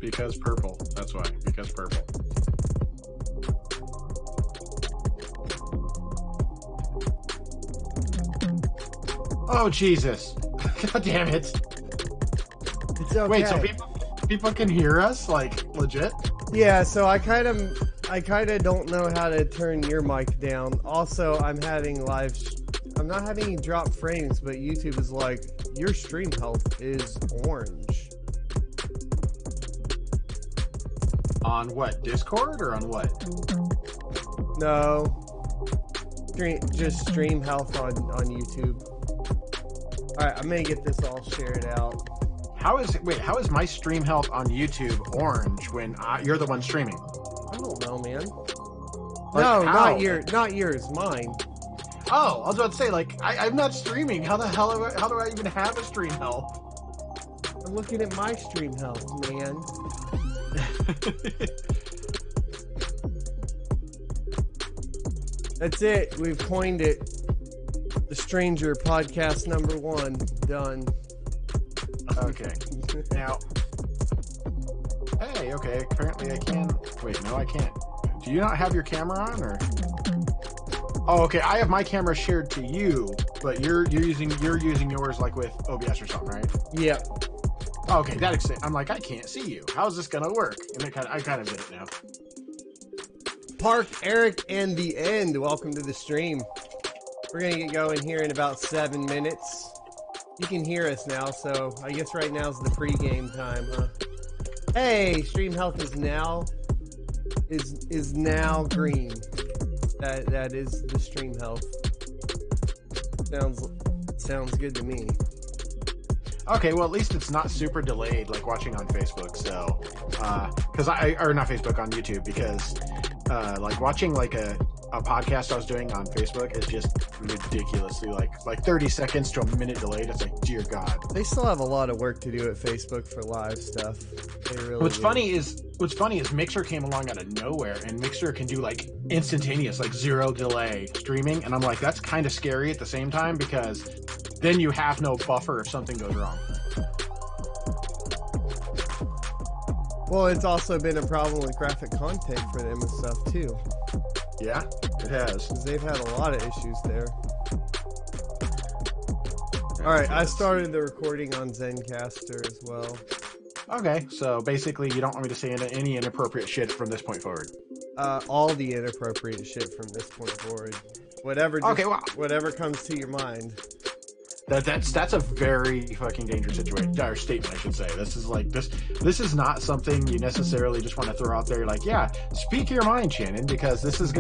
Because purple. That's why. Because purple. Oh, Jesus. God damn it. It's okay. Wait, so people can hear us? Like, legit? Yeah, so I kind of don't know how to turn your mic down. Also, I'm not having any drop frames, but YouTube is like, your stream health is orange. On what? Discord or on what? No. Just stream health on YouTube. Alright, I'm gonna get this all shared out. How is my stream health on YouTube orange when you're the one streaming? I don't know, man. Like, no, how? not yours, mine. Oh, I was about to say, like, I'm not streaming. How the hell, how do I even have a stream health? I'm looking at my stream health, man. That's it. We've coined it. The Stranger Podcast #1. Done. Okay. Now. Hey, okay. Apparently I can. Wait, no, I can't. Do you not have your camera on, or? Oh, okay. I have my camera shared to you, but you're using yours like with OBS or something, right? Yeah. Oh, okay, that extent. I'm like, I can't see you. How's this gonna work? And I kind of get it now. Park, Eric, and the End. Welcome to the stream. We're gonna get going here in about 7 minutes. You can hear us now, so I guess right now is the pre-game time, huh? Hey, stream health is now green. That is the stream health. Sounds good to me. Okay, well, at least it's not super delayed like watching on Facebook. So, or not Facebook, on YouTube, because like watching like a podcast I was doing on Facebook is just ridiculously like 30 seconds to a minute delayed. It's like, dear God. They still have a lot of work to do at Facebook for live stuff. They really What's do. funny is Mixer came along out of nowhere, and Mixer can do like instantaneous, like 0 delay streaming, and I'm like, that's kind of scary at the same time, because then you have no buffer if something goes wrong. Well, it's also been a problem with graphic content for them and stuff too. Yeah, it has. Because they've had a lot of issues there. Alright, I started the recording on Zencaster as well. Okay, so basically you don't want me to say any inappropriate shit from this point forward. All the inappropriate shit from this point forward. Whatever comes to your mind. That's a very fucking dangerous situation, or statement, I should say. This is not something you necessarily just want to throw out there like, yeah, speak your mind, Shannon, because this is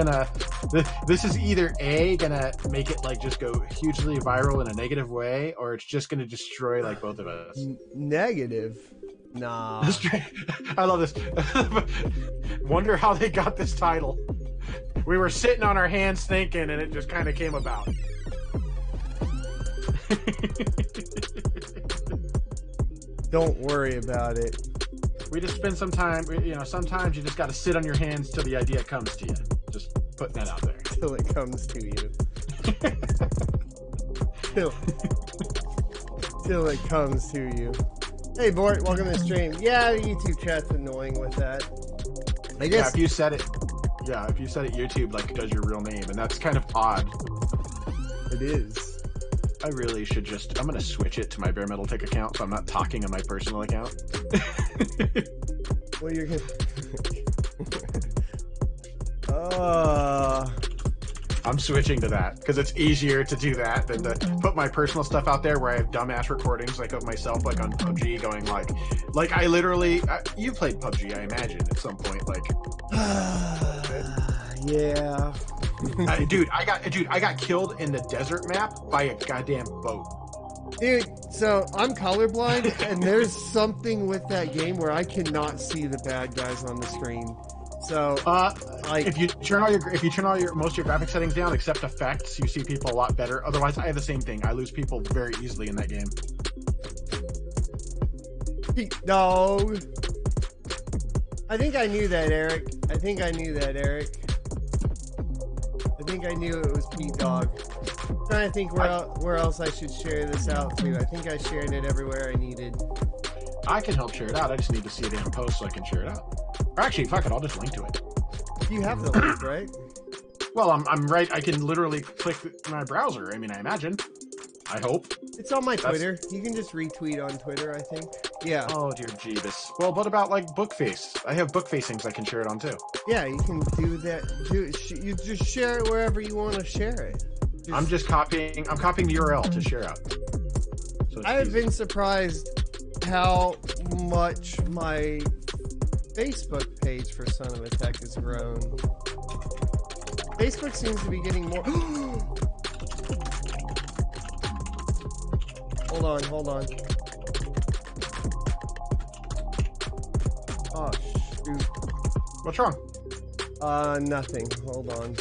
either A, gonna make it like just go hugely viral in a negative way, or it's just gonna destroy like both of us. Negative? Nah. I love this. Wonder how they got this title. We were sitting on our hands thinking, and it just kind of came about. Don't worry about it. We just spend some time, sometimes you just got to sit on your hands till the idea comes to you. Just putting that out there. Till it comes to you. Till it comes to you. Hey, Bort, welcome to the stream. Yeah, the YouTube chat's annoying with that. I guess. Yeah, if you said it, YouTube like does your real name, and that's kind of odd. It is. I really should I'm going to switch it to my Bare Metal Tick account, so I'm not talking on my personal account. Well, you're gonna... I'm switching to that, because it's easier to do that than to put my personal stuff out there where I have dumbass recordings like of myself, like on PUBG, going like I literally... you played PUBG, I imagine, at some point, like... Yeah. Dude, I got killed in the desert map by a goddamn boat. Dude, so I'm colorblind, and there's something with that game where I cannot see the bad guys on the screen. So, like, if you turn all your most of your graphic settings down except effects, you see people a lot better. Otherwise, I have the same thing. I lose people very easily in that game. Dog. I think I knew that, Eric. I think I knew it was Pete Dog. I'm trying to think where else I should share this out to. I think I shared it everywhere I needed. I can help share it out. I just need to see a damn post so I can share it out. Or actually, fuck it, I'll just link to it. You have the link, right? Well, I'm right. I can literally click my browser. I mean, I imagine. I hope. It's on my Twitter. You can just retweet on Twitter, I think. Yeah. Oh, dear Jeebus. Well, what about, like, Bookface? I have Bookface things I can share it on, too. Yeah, you can do that. You just share it wherever you want to share it. I'm copying the URL to share out. So I have been surprised how much my Facebook page for Son of a Tech has grown. Facebook seems to be getting more... Hold on. Oh, shoot. What's wrong? Nothing. Hold on.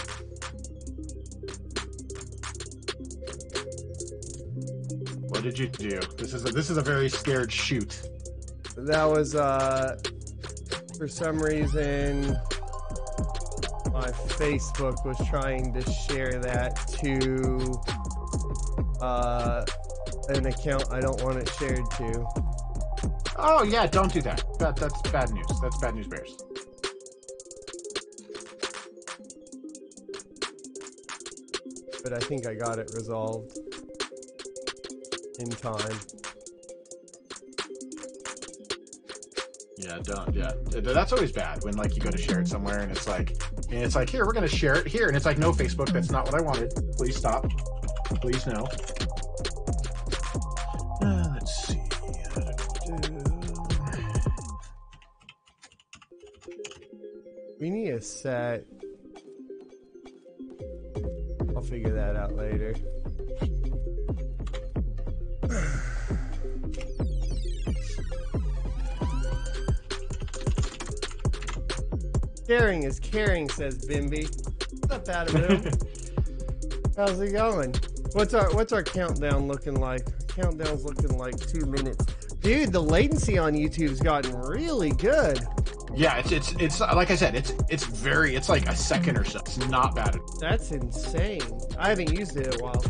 What did you do? This is a very scared shoot. That was, for some reason, my Facebook was trying to share that to, an account I don't want it shared to. Oh, yeah, don't do that. That's bad news. That's bad news bears. But I think I got it resolved in time. Yeah, don't. Yeah, that's always bad when, like, you go to share it somewhere and it's like here, we're gonna share it here, and it's like, no, Facebook, that's not what I wanted. Please stop. Please no. Let's see. We need a set. I'll figure that out later. Sharing is caring, says Bimby. What's up, Adam? How's it going? What's our countdown looking like? Countdown's looking like 2 minutes. Dude, the latency on YouTube's gotten really good. Yeah, it's like I said, it's like a second or so. It's not bad. That's insane. I haven't used it in a while.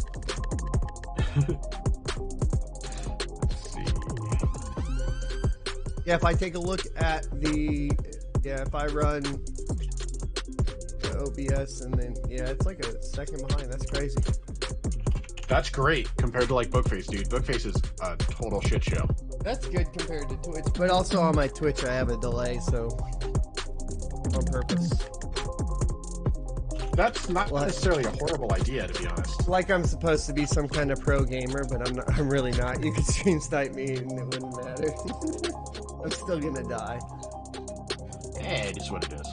Let's see. Yeah, if I take a look at if I run the OBS and then, it's like a second behind. That's crazy. That's great compared to, like, Bookface, dude. Bookface is a total shit show. That's good compared to Twitch. But also on my Twitch, I have a delay, so on purpose. That's not necessarily a horrible idea, to be honest. Like I'm supposed to be some kind of pro gamer, but I'm not. I'm really not. You could stream snipe me and it wouldn't matter. I'm still gonna die. Hey, it is what it is.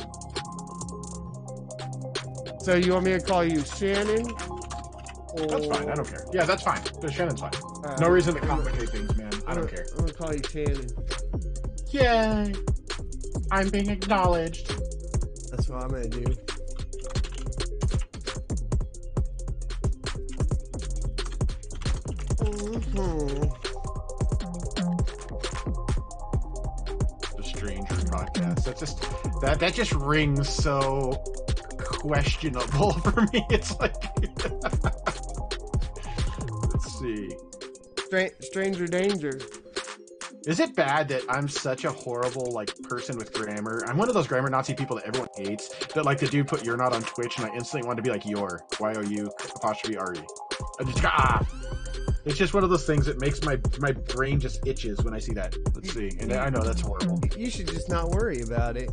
So you want me to call you Shannon? That's fine. I don't care. Yeah, that's fine. Shannon's fine. No reason to complicate things, man. I don't care. I'm gonna call you Shannon. Yay! I'm being acknowledged. That's what I'm gonna do. The Stranger podcast. That just rings so questionable for me. It's like let's see. Stranger danger. Is it bad that I'm such a horrible, like, person with grammar? I'm one of those grammar Nazi people that everyone hates. That, like, the dude put "you're not" on Twitch, and I instantly wanted to be like "your" YOU''RE. I just It's just one of those things that makes my brain just itches when I see that. Let's see, and I know that's horrible. You should just not worry about it.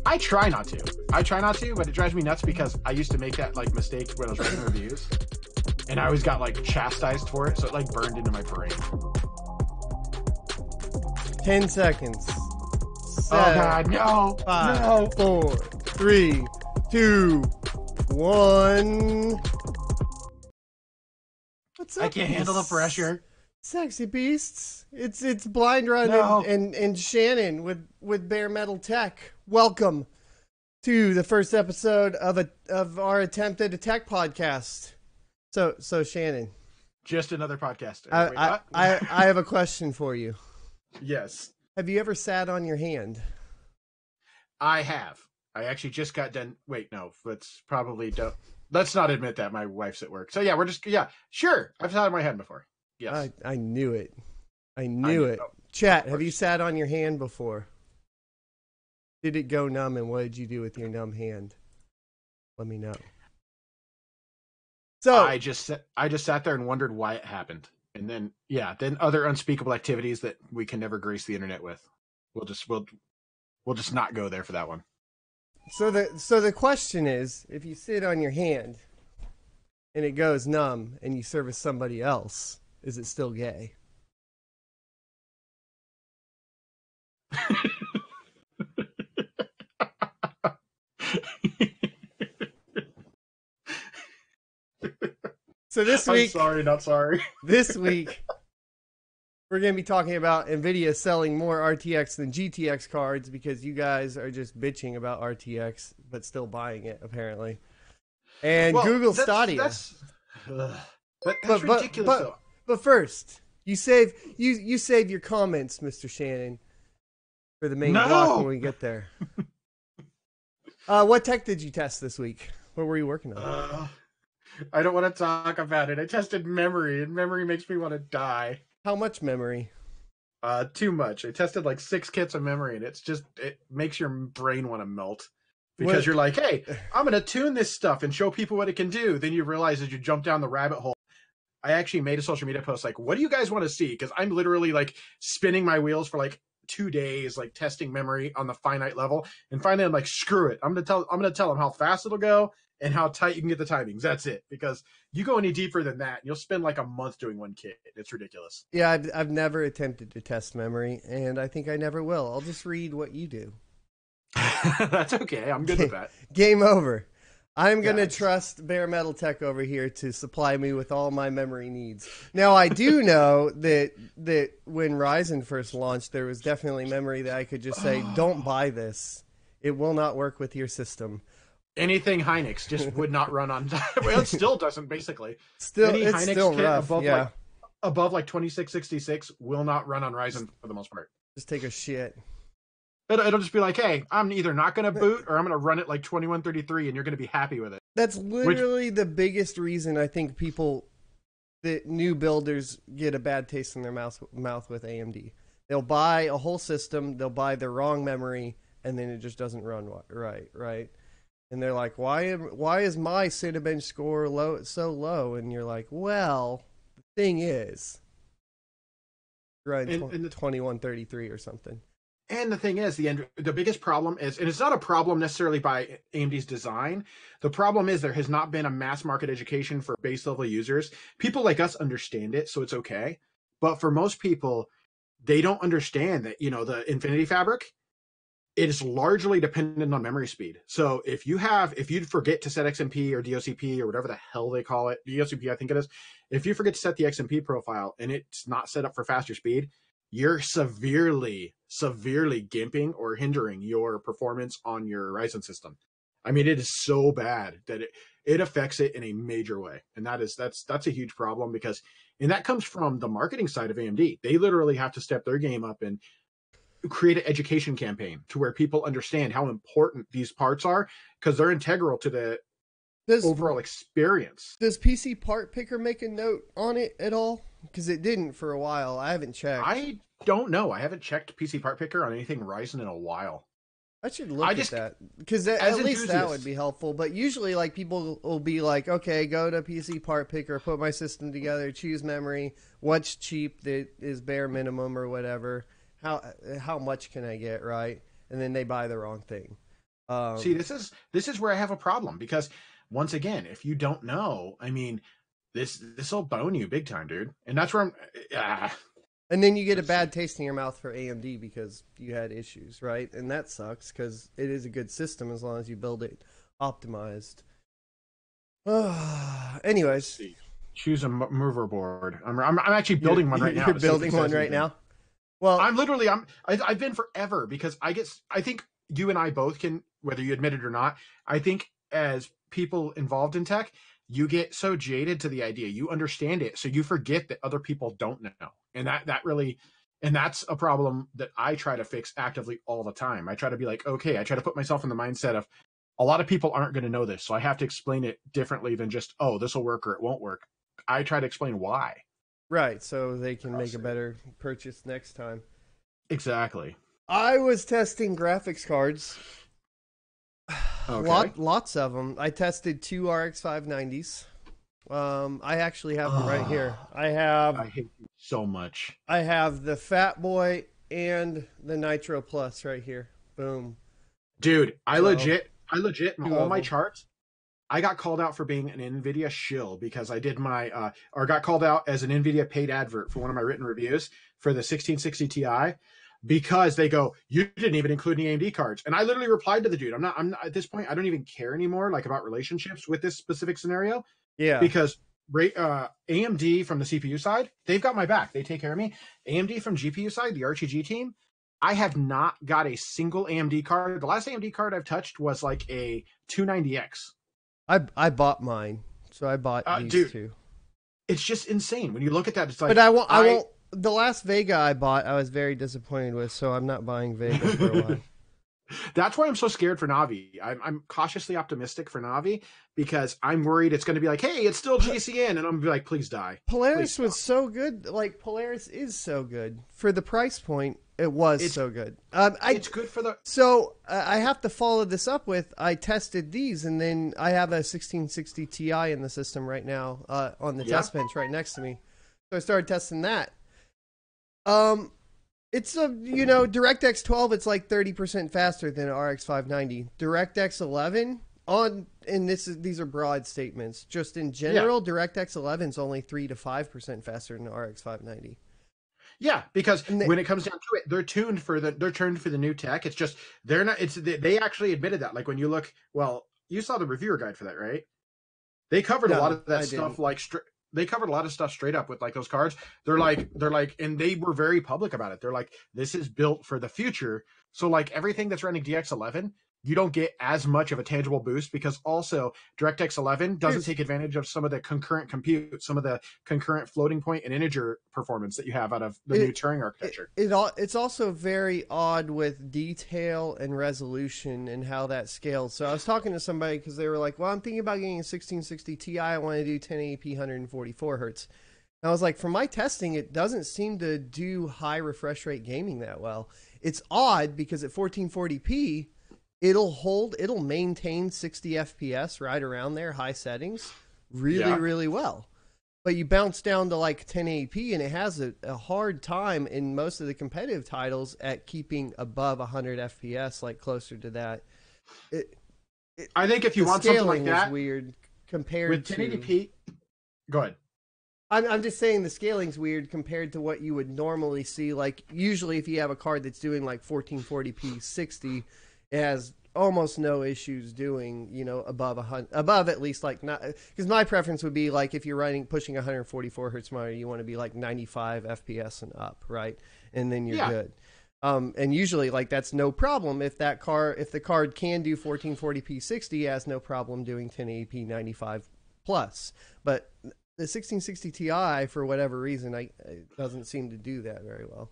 I try not to, but it drives me nuts because I used to make that, like, mistake when I was writing reviews, and I always got, like, chastised for it, so it, like, burned into my brain. 10 seconds. 7, Oh God, no! 5, No! 4, 3, 2, 1. What's up? I can't handle the pressure. Sexy beasts. It's Blind Run No. and Shannon with Bare Metal Tech. Welcome. to the first episode of our attempted attack podcast. So Shannon, Just another podcast. I have a question for you. Yes, Have you ever sat on your hand? I have. I actually just got done. Wait, no, let's not admit that. My wife's at work. So yeah, sure. I've sat on my hand before. Yes. I knew it. I knew it. Chat, have you sat on your hand before? Did it go numb, and what did you do with your numb hand? Let me know. So I just sat there and wondered why it happened. And then other unspeakable activities that we can never grace the internet with. We'll just not go there for that one. So the question is, if you sit on your hand and it goes numb and you service somebody else, is it still gay? So this week, I'm sorry, not sorry. This week, we're going to be talking about NVIDIA selling more RTX than GTX cards because you guys are just bitching about RTX, but still buying it, apparently. And Google Stadia. That's ridiculous, though. But first, you save your comments, Mr. Shannon, for the main block when we get there. What tech did you test this week? What were you working on? I don't want to talk about it. I tested memory, and memory makes me want to die. How much memory? Too much. I tested like 6 kits of memory, and it makes your brain want to melt. Because you're like, hey, I'm going to tune this stuff and show people what it can do. Then you realize as you jump down the rabbit hole. I actually made a social media post like, what do you guys want to see? Because I'm literally like spinning my wheels for like 2 days, like testing memory on the finite level. And finally, I'm like, screw it. I'm gonna tell them how fast it'll go and how tight you can get the timings. That's it. Because you go any deeper than that, you'll spend like a month doing one kit. It's ridiculous. Yeah, I've never attempted to test memory, and I think I never will. I'll just read what you do. That's okay. I'm good with that. Game over. I'm going to trust Bare Metal Tech over here to supply me with all my memory needs. Now, I do know that when Ryzen first launched, there was definitely memory that I could just say, don't buy this. It will not work with your system. Anything Hynix just would not run on. Well, it still doesn't, basically. It's still rough, above like 2666 will not run on Ryzen for the most part. Just take a shit. It'll just be like, hey, I'm either not going to boot or I'm going to run it like 2133 and you're going to be happy with it. That's literally the biggest reason I think new builders get a bad taste in their mouth with AMD. They'll buy a whole system, they'll buy the wrong memory, and then it just doesn't run right? And they're like, why is my Cinebench score so low? And you're like, well, the thing is, you're running 2133 or something. And the thing is, the biggest problem is, and it's not a problem necessarily by AMD's design. The problem is there has not been a mass market education for base level users. People like us understand it, so it's okay. But for most people, they don't understand that, the Infinity Fabric, it is largely dependent on memory speed. So if you forget to set XMP or DOCP or whatever the hell they call it, DOCP I think it is, if you forget to set the XMP profile and it's not set up for faster speed, you're severely gimping or hindering your performance on your Ryzen system. I mean, it is so bad that it affects it in a major way. And that's a huge problem and that comes from the marketing side of AMD. They literally have to step their game up and create an education campaign to where people understand how important these parts are because they're integral to the overall experience. Does PC Part Picker make a note on it at all? Because it didn't for a while. I haven't checked. I don't know. I haven't checked PC Part Picker on anything Ryzen in a while. I should look at that because at least that would be helpful. But usually, like, people will be like, "Okay, go to PC Part Picker, put my system together, choose memory, what's cheap that is bare minimum or whatever. How much can I get right?" And then they buy the wrong thing. See, this is where I have a problem because once again, if you don't know, I mean, this will bone you big time, dude. And that's where I'm. And then you get a bad taste in your mouth for AMD because you had issues, right? And that sucks because it is a good system as long as you build it optimized. Anyways, choose a mover board. I'm actually building one right now. You're building one right now. Well, I've been forever because I think you and I both can whether you admit it or not. I think as people involved in tech, you get so jaded to the idea. You understand it, so you forget that other people don't know. And that really, and that's a problem that I try to fix actively all the time. I try to be like, okay, I try to put myself in the mindset of a lot of people aren't going to know this, so I have to explain it differently than just, oh, this will work or it won't work. I try to explain why. Right, so they can make a better purchase next time. Exactly. I was testing graphics cards. Okay. Lots of them. I tested 2 RX 590s. I actually have them right here. I hate you so much. I have the Fat Boy and the Nitro Plus right here. Boom. Dude, I legit in all my them. charts, I got called out for being an NVIDIA shill because I did my, or got called out as an NVIDIA paid advert for one of my written reviews for the 1660 Ti because they go, you didn't even include any AMD cards. And I literally replied to the dude, I'm not at this point, I don't even care anymore, like about relationships with this specific scenario. Yeah. Because AMD from the CPU side, they've got my back. They take care of me. AMD from GPU side, the RTG team, I have not got a single AMD card. The last AMD card I've touched was like a 290X. I bought mine, so I bought these two. It's just insane when you look at that. It's like, but I won't. The last Vega I bought, I was very disappointed with, so I'm not buying Vega for a while. That's why I'm so scared for Navi. I'm cautiously optimistic for Navi because I'm worried it's going to be like, hey, it's still GCN, and I'm going to be like, please die. Polaris was so good. Like, Polaris is so good for the price point. It was so good. It's good for the. So I have to follow this up with, I tested these, and then I have a 1660 Ti in the system right now on the test bench right next to me. So I started testing that. It's a, DirectX 12, it's like 30% faster than RX 590. DirectX 11 these are broad statements. Just in general, DirectX 11 is only 3 to 5% faster than RX 590. Yeah, because when it comes down to it, they're tuned for the new tech. It's just they're not. They actually admitted that. Like when you look, well, you saw the reviewer guide for that, right? They covered a lot of that stuff. They covered a lot of stuff straight up with like those cards. They're like, and they were very public about it. They're like, this is built for the future. So like everything that's running DX11, you don't get as much of a tangible boost because also DirectX 11 doesn't take advantage of some of the concurrent compute, some of the concurrent floating point and integer performance that you have out of the new Turing architecture. It's also very odd with detail and resolution and how that scales. So I was talking to somebody because they were like, well, I'm thinking about getting a 1660 Ti. I want to do 1080p 144 hertz. And I was like, for my testing, it doesn't seem to do high refresh rate gaming that well. It's odd because at 1440p, it'll maintain 60 FPS right around there, high settings, really well. But you bounce down to like 1080p and it has a hard time in most of the competitive titles at keeping above 100 FPS, like closer to that. I think if you want something like that, weird compared with 1080p. Go ahead. I'm just saying the scaling's weird compared to what you would normally see. Like usually if you have a card that's doing like 1440p 60, it has almost no issues doing, above at least like not, because my preference would be like if you're pushing 144 hertz monitor, you want to be like 95 FPS and up, right? And then you're good. And usually like that's no problem if the card can do 1440p 60, it has no problem doing 1080p 95 plus. But the 1660 Ti, for whatever reason, it doesn't seem to do that very well.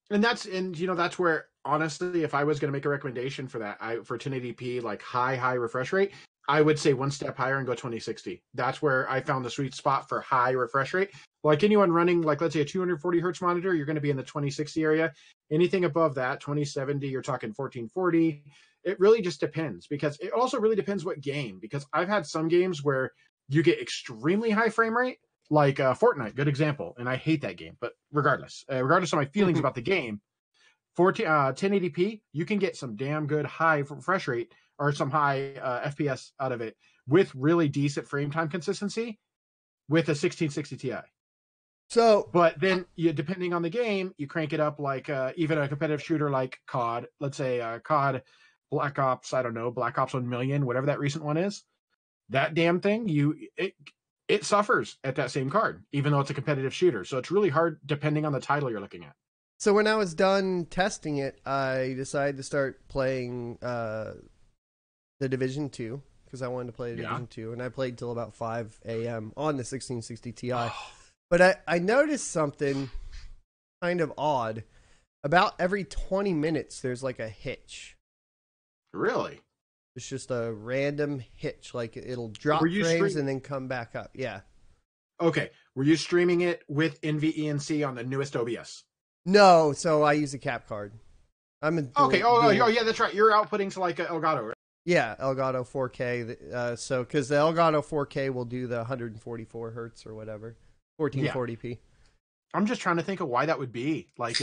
And that's where, honestly, if I was going to make a recommendation for that, for 1080p, like high refresh rate, I would say one step higher and go 2060. That's where I found the sweet spot for high refresh rate. Like anyone running, like let's say a 240 hertz monitor, you're going to be in the 2060 area. Anything above that, 2070, you're talking 1440. It really just depends because it also really depends what game. Because I've had some games where you get extremely high frame rate, like Fortnite, good example. And I hate that game, but regardless of my feelings about the game, 1080p, you can get some damn good high refresh rate or some high FPS out of it with really decent frame time consistency with a 1660 Ti. So, but then depending on the game, you crank it up like even a competitive shooter like COD, let's say COD, Black Ops, I don't know, Black Ops 1 million, whatever that recent one is. That damn thing, it suffers at that same card, even though it's a competitive shooter. So it's really hard depending on the title you're looking at. So when I was done testing it, I decided to start playing the Division 2 because I wanted to play Yeah. Division 2, and I played till about 5 a.m. on the 1660 Ti. But I noticed something kind of odd. About every 20 minutes, there's like a hitch. Really? It's just a random hitch. Like it'll drop Were you frames and then come back up. Yeah. Okay. Were you streaming it with NVENC on the newest OBS? No, so I use a cap card. I'm a Okay. Oh, yeah, that's right. You're outputting to like Elgato, right? Yeah, Elgato 4K. So because the Elgato 4K will do the 144 hertz or whatever, 1440p. I'm just trying to think of why that would be. Like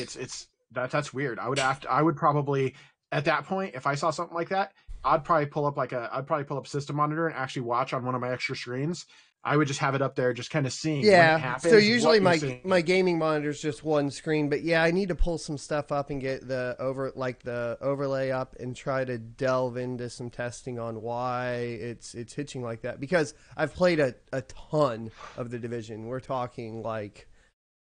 that's weird. I would probably at that point, if I saw something like that, I'd probably pull up System Monitor and actually watch on one of my extra screens. I would just have it up there, just kind of seeing when it happens. So usually my gaming monitor is just one screen, but yeah, I need to pull some stuff up and get the overlay up and try to delve into some testing on why it's hitching like that. Because I've played a ton of the Division. We're talking like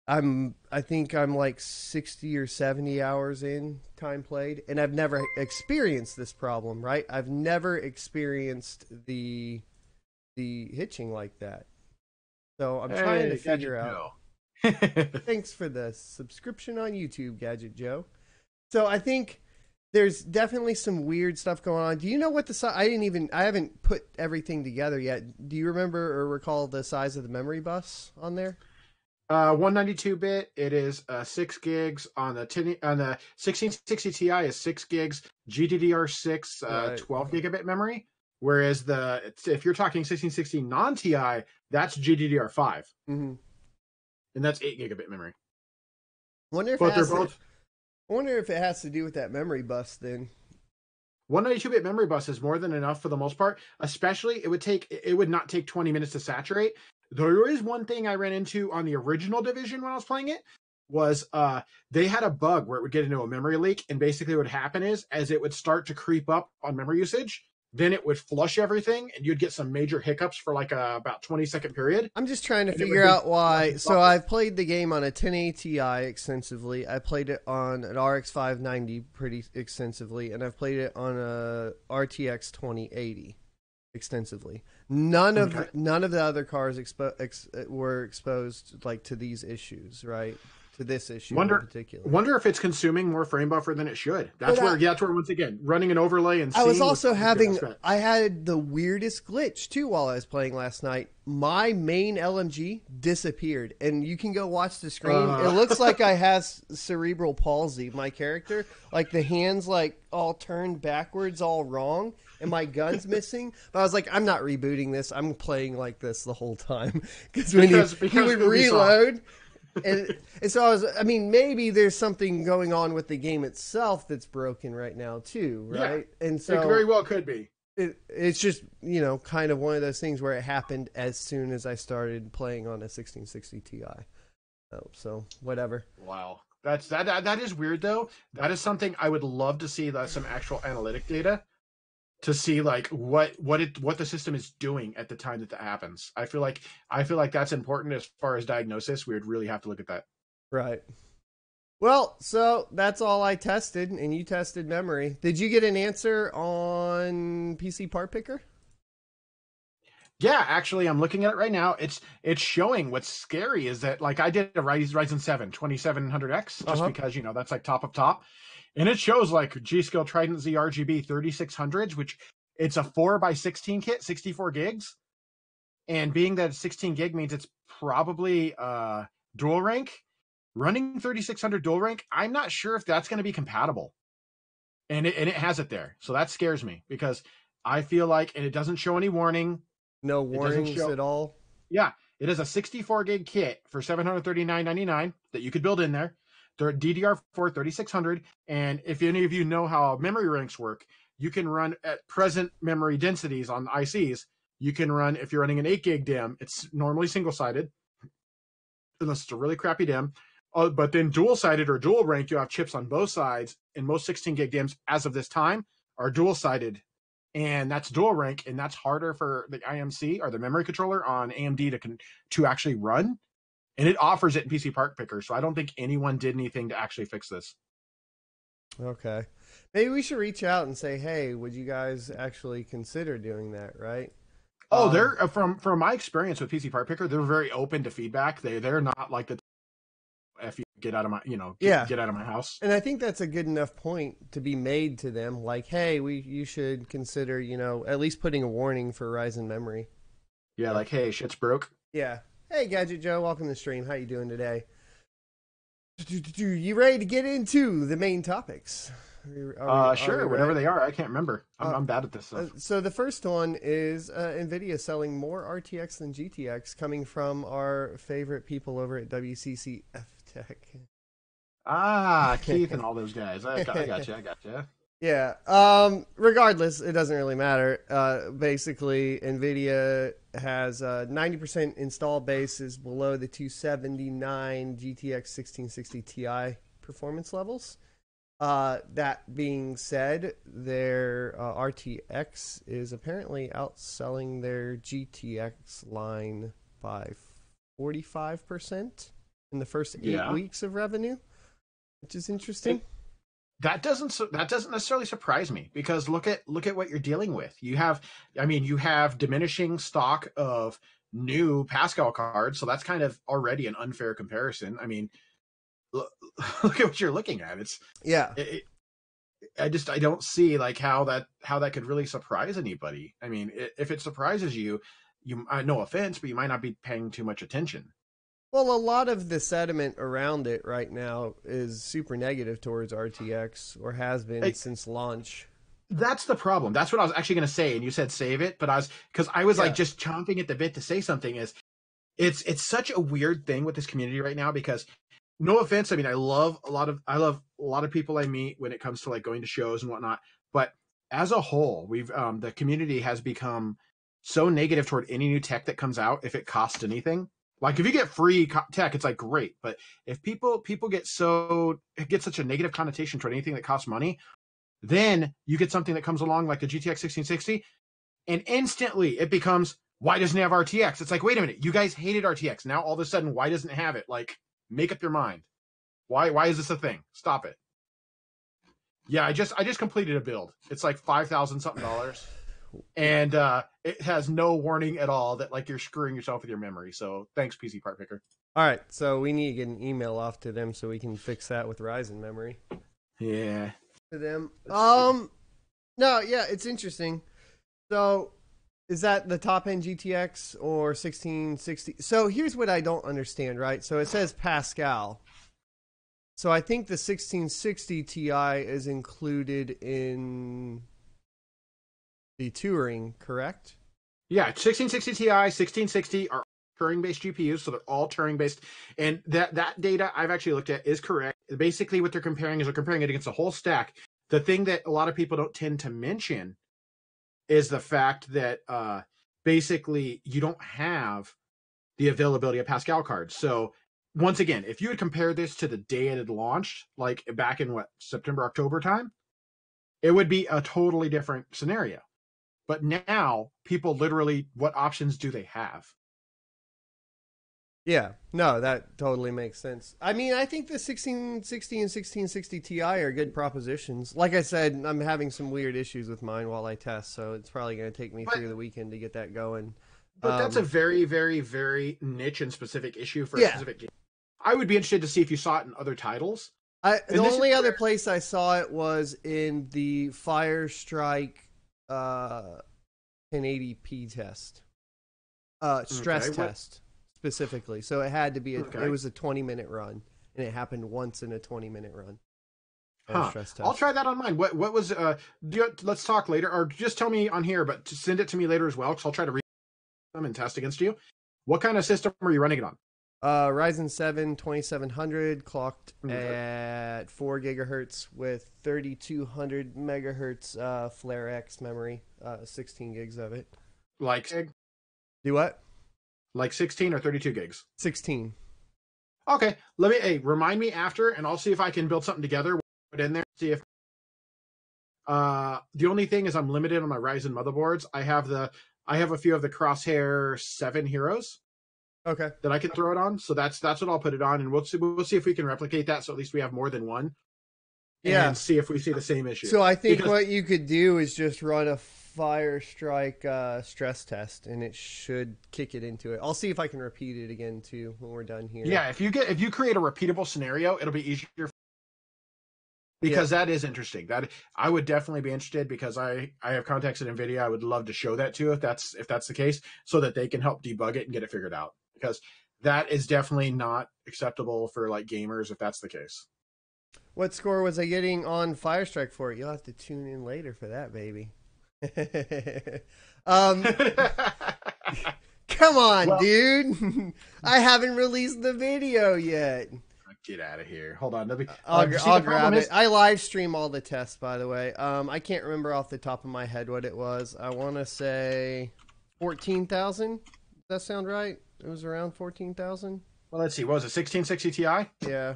I think I'm like 60 or 70 hours in time played, and I've never experienced this problem. Right? I've never experienced the hitching like that. So I'm trying to figure out. Thanks for the subscription on YouTube, Gadget Joe. So I think there's definitely some weird stuff going on. Do you know what the size? I haven't put everything together yet. Do you remember or recall the size of the memory bus on there? 192-bit. It is 6 gigs on the 1660 Ti is 6 gigs GDDR6 12 gigabit memory. Whereas if you're talking 1660 non-Ti, that's GDDR5, and that's 8 gigabit memory. I wonder if it has to do with that memory bus then. 192-bit memory bus is more than enough for the most part. Especially, it would not take 20 minutes to saturate. There is one thing I ran into on the original Division when I was playing it, was they had a bug where it would get into a memory leak, and basically what would happen is, as it would start to creep up on memory usage, then it would flush everything, and you'd get some major hiccups for like about 20-second period. I'm just trying to figure out why. So I've played the game on a 1080 Ti extensively. I played it on an RX 590 pretty extensively, and I've played it on a RTX 2080 extensively. None of the other cars were exposed like to these issues, right? To this issue in particular. Wonder if it's consuming more frame buffer than it should. That's where once again, running an overlay and I was also I had the weirdest glitch too while I was playing last night. My main LMG disappeared, and you can go watch the screen. It looks like I have cerebral palsy, my character. Like the hands like all turned backwards, all wrong, and my gun's missing. But I was like, I'm not rebooting this. I'm playing like this the whole time. Because when he would reload... And so maybe there's something going on with the game itself that's broken right now too, right? Yeah, and so it very well could be. It's just, kind of one of those things where it happened as soon as I started playing on a 1660 Ti. So whatever. Wow. That is weird though. That is something I would love to see, some actual analytic data to see like what the system is doing at the time that happens. I feel like that's important as far as diagnosis. We would really have to look at that. Right. Well, so that's all I tested, and you tested memory. Did you get an answer on PC Part Picker? Yeah, actually, I'm looking at it right now. It's showing. What's scary is that like I did a Ryzen 7 2700X just because that's like top of top. And it shows like G-Skill Trident Z RGB 3600s, which it's a 4x16 kit, 64 gigs. And being that it's 16 gig means it's probably dual rank. Running 3600 dual rank, I'm not sure if that's going to be compatible. And it has it there. So that scares me because I feel like, and it doesn't show any warning. No warnings at all? Yeah. It is a 64 gig kit for $739.99 that you could build in there. They're DDR4 3600, and if any of you know how memory ranks work, you can run at present memory densities on ICs. You can run, if you're running an 8 gig DIMM, it's normally single-sided, unless it's a really crappy DIMM. But then dual-sided or dual rank, you have chips on both sides, and most 16 gig DIMMs, as of this time, are dual-sided, and that's dual rank, and that's harder for the IMC, or the memory controller, on AMD to actually run. And it offers it in PC Part Picker, so I don't think anyone did anything to actually fix this. Okay. Maybe we should reach out and say, hey, would you guys actually consider doing that, right? Oh, they're from my experience with PC Part Picker, they're very open to feedback. They're not like the if you get out of my get out of my house. And I think that's a good enough point to be made to them. Like, hey, you should consider, at least putting a warning for Ryzen memory. Yeah, like, hey, shit's broke. Yeah. Hey, Gadget Joe, welcome to the stream. How you doing today? You ready to get into the main topics? Sure, whatever they are. I can't remember. I'm bad at this stuff. So the first one is NVIDIA selling more RTX than GTX, coming from our favorite people over at WCCF Tech. Keith and all those guys. I got you. Yeah. Regardless, it doesn't really matter. Basically, NVIDIA has 90% install base is below the 279 GTX 1660 Ti performance levels. That being said, their RTX is apparently outselling their GTX line by 45% in the first 8 weeks of revenue, which is interesting. That doesn't necessarily surprise me, because look at what you're dealing with. You have diminishing stock of new Pascal cards, so that's kind of already an unfair comparison. I mean, look at what you're looking at. I don't see like how that could really surprise anybody. I mean, if it surprises you, no offense, but you might not be paying too much attention. Well, a lot of the sentiment around it right now is super negative towards RTX, or has been since launch. That's the problem. That's what I was actually going to say, and you said save it, but I was like just chomping at the bit to say something. It's such a weird thing with this community right now, because no offense, I mean, I love a lot of people I meet when it comes to like going to shows and whatnot, but as a whole, we've the community has become so negative toward any new tech that comes out if it costs anything. Like, if you get free tech, it's like great, but if people get such a negative connotation toward anything that costs money, then you get something that comes along like the GTX 1660, and instantly it becomes, why doesn't it have RTX? It's like, wait a minute, you guys hated RTX. Now all of a sudden, why doesn't it have it? Like, make up your mind. Why is this a thing? Stop it. Yeah, I just completed a build. It's like $5,000 something, and it has no warning at all that like you're screwing yourself with your memory. So thanks, PC Part Picker. All right, so we need to get an email off to them so we can fix that with Ryzen memory. Yeah. To them. No, yeah, it's interesting. So, is that the top end GTX or 1660? So here's what I don't understand, right? So it says Pascal. So I think the 1660 Ti is included in the Turing, correct? Yeah, 1660 Ti, 1660 are Turing-based GPUs, so they're all Turing-based. And that data I've actually looked at is correct. Basically, what they're comparing is they're comparing it against a whole stack. The thing that a lot of people don't tend to mention is the fact that basically you don't have the availability of Pascal cards. So once again, if you would compare this to the day it had launched, like back in September, October time, it would be a totally different scenario. But now people literally, what options do they have? Yeah, no, that totally makes sense. I mean, I think the 1660 and 1660 Ti are good propositions. Like I said, I'm having some weird issues with mine while I test, so it's probably going to take me through the weekend to get that going. But that's a very, very, very niche and specific issue for a specific game. I would be interested to see if you saw it in other titles. The only other place I saw it was in the Firestrike 1080p test, stress test. Specifically, so it had to be it was a 20-minute run, and it happened once in a 20-minute run. Stress test. I'll try that on mine. What was let's talk later, or just tell me on here, but send it to me later as well, because I'll try to read them and test against you. What kind of system are you running it on? Ryzen 7 2700 clocked at 4 gigahertz with 3200 megahertz Flare X memory, 16 gigs of it. Like do what? Like 16 or 32 gigs? 16. Okay, remind me after, and I'll see if I can build something together. Put in there, see if. The only thing is I'm limited on my Ryzen motherboards. I have a few of the Crosshair 7 Heroes. Okay. That I can throw it on. So that's what I'll put it on, and we'll see if we can replicate that. So at least we have more than one. Yeah. and see if we see the same issue. So I think Because, what you could do is just run a Firestrike stress test, and it should kick it into it. I'll see if I can repeat it again too when we're done here. yeah, if you create a repeatable scenario, it'll be easier, because that is interesting. That I would definitely be interested, because I have contacts at NVIDIA. I would love to show that to, if that's the case, so that they can help debug it and get it figured out, because that is definitely not acceptable for like gamers if that's the case. What score was I getting on Firestrike for it? You'll have to tune in later for that, baby. Come on, Well, dude. I haven't released the video yet. get out of here. Hold on. Let me, I'll grab it. I live stream all the tests, by the way. I can't remember off the top of my head what it was. I want to say 14,000. Does that sound right? It was around 14,000. Well, let's see. What was it? 1660 Ti? Yeah.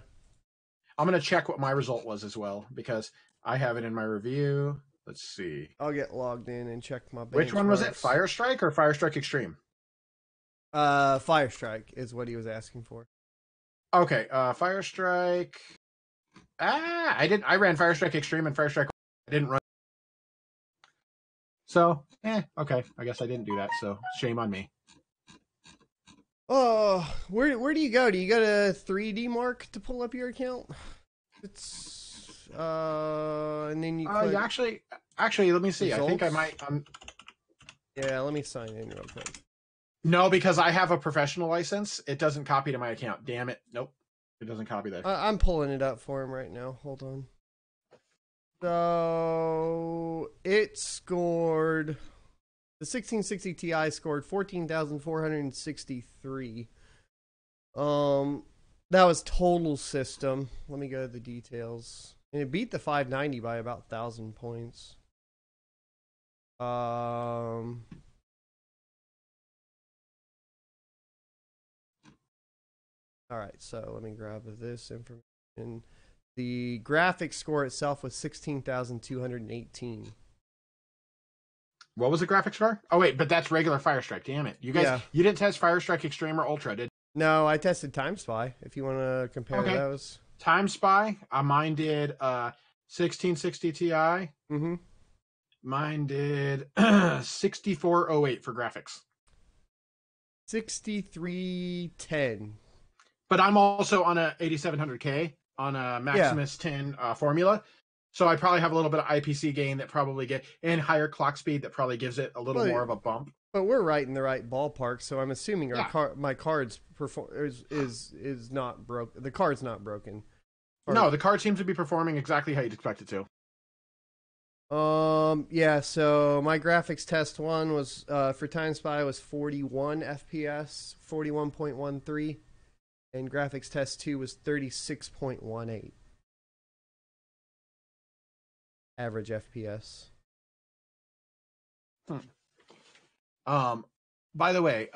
I'm going to check what my result was as well, because I have it in my review. Let's see. I'll get logged in and check my benchmarks. Which one was it? Firestrike or Firestrike Extreme? Firestrike is what he was asking for. Okay, Firestrike. I ran Firestrike Extreme and Firestrike. I didn't run. So, okay. I guess I didn't do that. So, shame on me. Oh, where do you go? Do you go to 3D Mark to pull up your account? It's and then you click actually, let me see. results? I think I might. Yeah, let me sign in real quick. No, because I have a professional license. It doesn't copy to my account. Damn it. Nope. It doesn't copy that. I'm pulling it up for him right now. Hold on. So it scored, the 1660 Ti scored 14,463. That was total system. Let me go to the details. And it beat the 590 by about 1,000 points. All right, so let me grab this information. The graphics score itself was 16,218. What was the graphics score? Oh wait, but that's regular Firestrike. Damn it, you guys! You didn't test Firestrike Extreme or Ultra, did? No, I tested Time Spy. If you want to compare those. Time Spy. Mine did 1660 Ti. Mm-hmm. Mine did 6408 for graphics. 6310. But I'm also on a 8700K on a Maximus 10 formula. So I probably have a little bit of IPC gain that probably and higher clock speed that probably gives it a little more of a bump. But we're right in the right ballpark, so I'm assuming my card's is not broken. The card's not broken. No, the card seems to be performing exactly how you'd expect it to. Yeah, so my graphics test one was for Time Spy was 41 FPS, 41.13. And graphics test 2 was 36.18. Average FPS. By the way,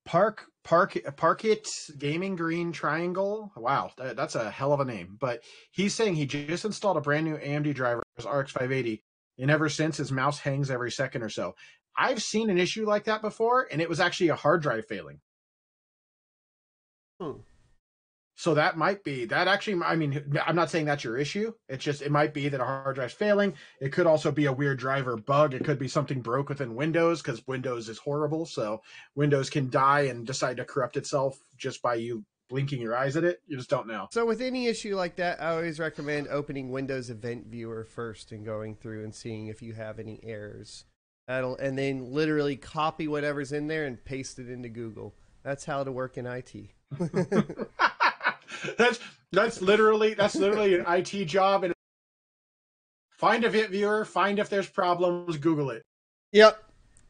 Park It Gaming Green Triangle. Wow, that's a hell of a name. But he's saying he just installed a brand new AMD driver, his RX 580, and ever since his mouse hangs every second or so. I've seen an issue like that before, and it was actually a hard drive failing. So that might be that. Actually, I mean, I'm not saying that's your issue. It's just it might be that a hard drive's failing. It could also be a weird driver bug. It could be something broke within Windows, because Windows is horrible. So Windows can die and decide to corrupt itself just by you blinking your eyes at it. You just don't know. So with any issue like that, I always recommend opening Windows Event Viewer first and going through and seeing if you have any errors. And then literally copy whatever's in there and paste it into Google. That's how to work in IT. that's literally an IT job. And find a vid viewer, find if there's problems, Google it. Yep,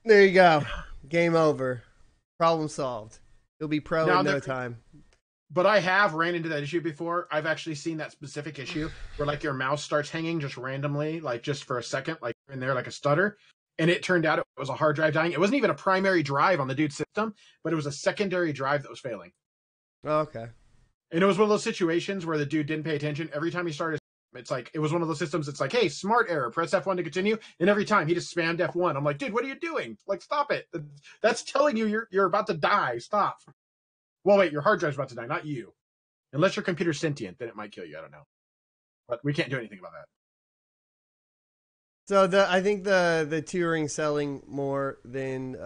there you go. Game over. Problem solved. You'll be pro in no time. But I have ran into that issue before. I've actually seen that specific issue where like your mouse starts hanging just randomly, like just for a second, like in there, like a stutter. And it turned out it was a hard drive dying. It wasn't even a primary drive on the dude's system, but it was a secondary drive that was failing. Oh, okay. And it was one of those situations where the dude didn't pay attention. Every time he started, it's like, it was one of those systems. It's like, hey, smart error, press F1 to continue. And every time he just spammed F1. I'm like, dude, what are you doing? Like, stop it. That's telling you you're about to die. Stop. Well, wait, your hard drive's about to die, not you. Unless your computer's sentient, then it might kill you. I don't know. but we can't do anything about that. So I think the Turing selling more than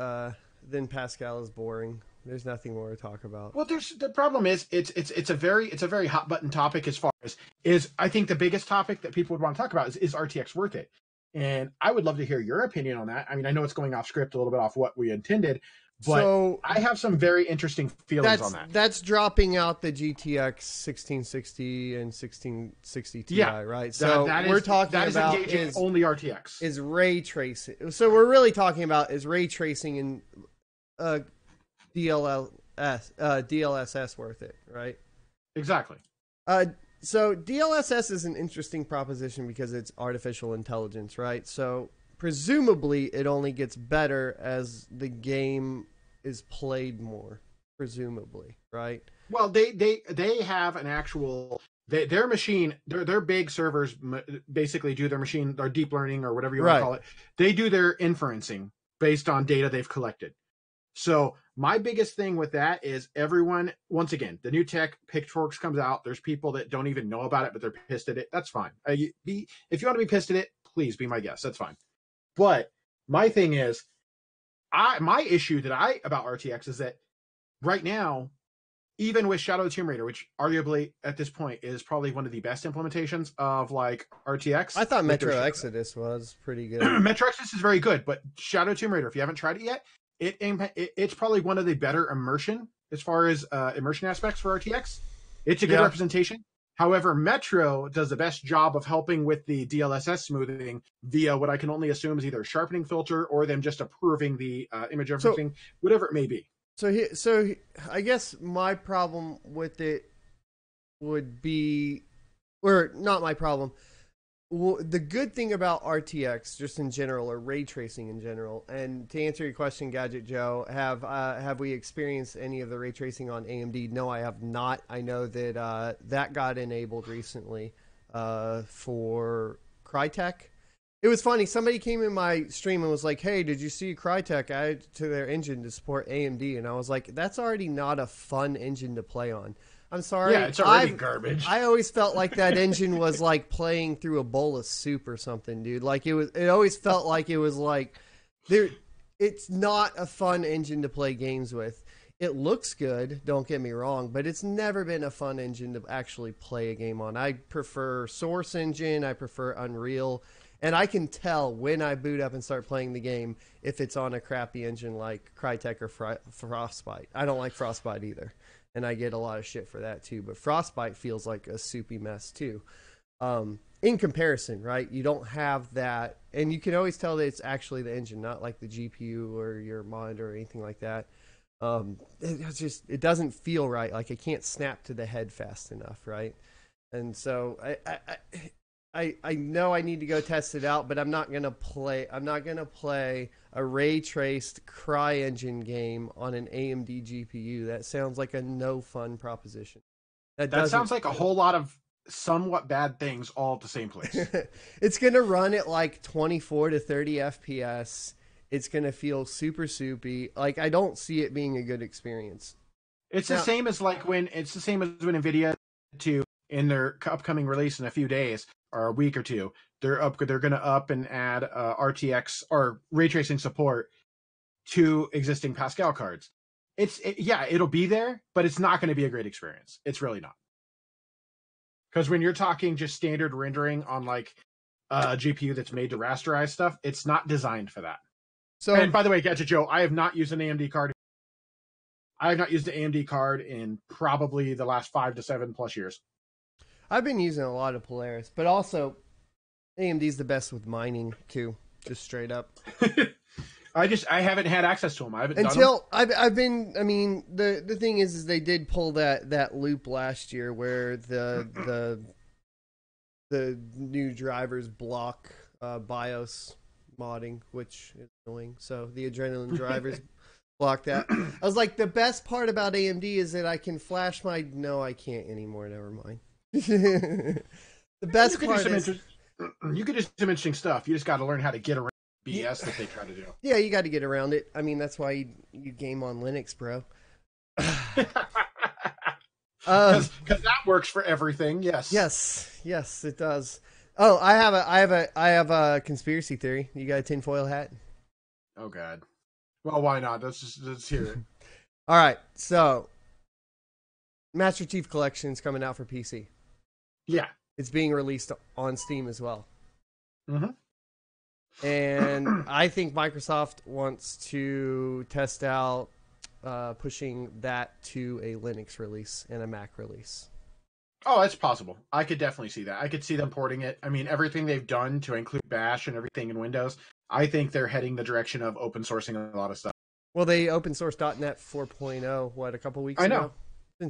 Pascal is boring. There's nothing more to talk about. Well, the problem is it's a very hot button topic as far as is. I think the biggest topic that people would want to talk about is RTX worth it? And I would love to hear your opinion on that. I mean, I know it's going off script a little bit off what we intended, but so, I have some very interesting feelings on that. That's dropping out the GTX 1660 and 1660 Ti, right? So we're talking about is only RTX is ray tracing. So we're really talking about is ray tracing and DLSS worth it, right? Exactly. So DLSS is an interesting proposition because it's artificial intelligence, right? So presumably it only gets better as the game is played more, presumably, right? Well, they have an actual their machine, their big servers basically do their machine, their deep learning or whatever you want to call it. They do their inferencing based on data they've collected. So my biggest thing with that is everyone, once again, the new tech, Pitchforks comes out. There's people that don't even know about it, but they're pissed at it. That's fine. If you want to be pissed at it, please be my guest. That's fine. But my thing is, my issue about RTX is that right now, even with Shadow of the Tomb Raider, which arguably at this point is probably one of the best implementations of like RTX. I thought Metro Exodus was pretty good. Metro Exodus is very good, but Shadow of the Tomb Raider, if you haven't tried it yet, it's probably one of the better immersion as far as immersion aspects for RTX. It's a good representation. However, Metro does the best job of helping with the DLSS smoothing via what I can only assume is either a sharpening filter or them just approving the image everything, whatever it may be. So I guess my problem with it would be, or not my problem. Well, the good thing about RTX, just in general, or ray tracing in general, and to answer your question, Gadget Joe, have we experienced any of the ray tracing on AMD? No, I have not. I know that that got enabled recently for Crytek. It was funny. Somebody came in my stream and was like, "Hey, did you see Crytek added to their engine to support AMD?" And I was like, "That's already not a fun engine to play on." I'm sorry. Yeah, it's already garbage. I always felt like that engine was like playing through a bowl of soup or something, dude. Like it always felt like it was like it's not a fun engine to play games with. It looks good, don't get me wrong, but it's never been a fun engine to actually play a game on. I prefer Source Engine, I prefer Unreal, and I can tell when I boot up and start playing the game if it's on a crappy engine like Crytek or Frostbite. I don't like Frostbite either. And I get a lot of shit for that too. But Frostbite feels like a soupy mess too. In comparison, right? You don't have that. And you can always tell that it's actually the engine, not like the GPU or your monitor or anything like that. It doesn't feel right. Like it can't snap to the head fast enough, right? And so I know I need to go test it out, but I'm not gonna play a ray traced CryEngine game on an AMD GPU. That sounds like a no fun proposition. That sounds like a whole lot of somewhat bad things all at the same place. It's gonna run at like 24 to 30 FPS. It's gonna feel super soupy. Like I don't see it being a good experience. It's the same as when Nvidia in their upcoming release in a few days or a week or two, they're going to up and add RTX or ray tracing support to existing Pascal cards. It'll be there, but it's not going to be a great experience. It's really not. Because when you're talking just standard rendering on like a GPU that's made to rasterize stuff, it's not designed for that. So, and by the way, Gadget Joe, I have not used an AMD card. I have not used an AMD card in probably the last 5 to 7+ years. I've been using a lot of Polaris, but also AMD's the best with mining too, just straight up. I haven't had access to them. I haven't I've been. I mean, the thing is they did pull that loop last year where the new drivers block BIOS modding, which is annoying. So the Adrenaline drivers block that. I was like, the best part about AMD is that I can flash my. No, I can't anymore. Never mind. The best part is you could do some interesting stuff. You just got to learn how to get around BS that they try to do. Yeah, you got to get around it. I mean, that's why you game on Linux, bro. that works for everything. Yes. Yes, it does. Oh, I have a conspiracy theory. You got a tinfoil hat? Oh God. Well, why not? Let's hear it. All right, so Master Chief Collection is coming out for PC. Yeah. It's being released on Steam as well. Mm-hmm. And I think Microsoft wants to test out pushing that to a Linux release and a Mac release. Oh, it's possible. I could definitely see that. I could see them porting it. I mean, everything they've done to include Bash and everything in Windows, I think they're heading the direction of open sourcing a lot of stuff. Well, they open sourced .NET 4.0, a couple weeks ago? I know.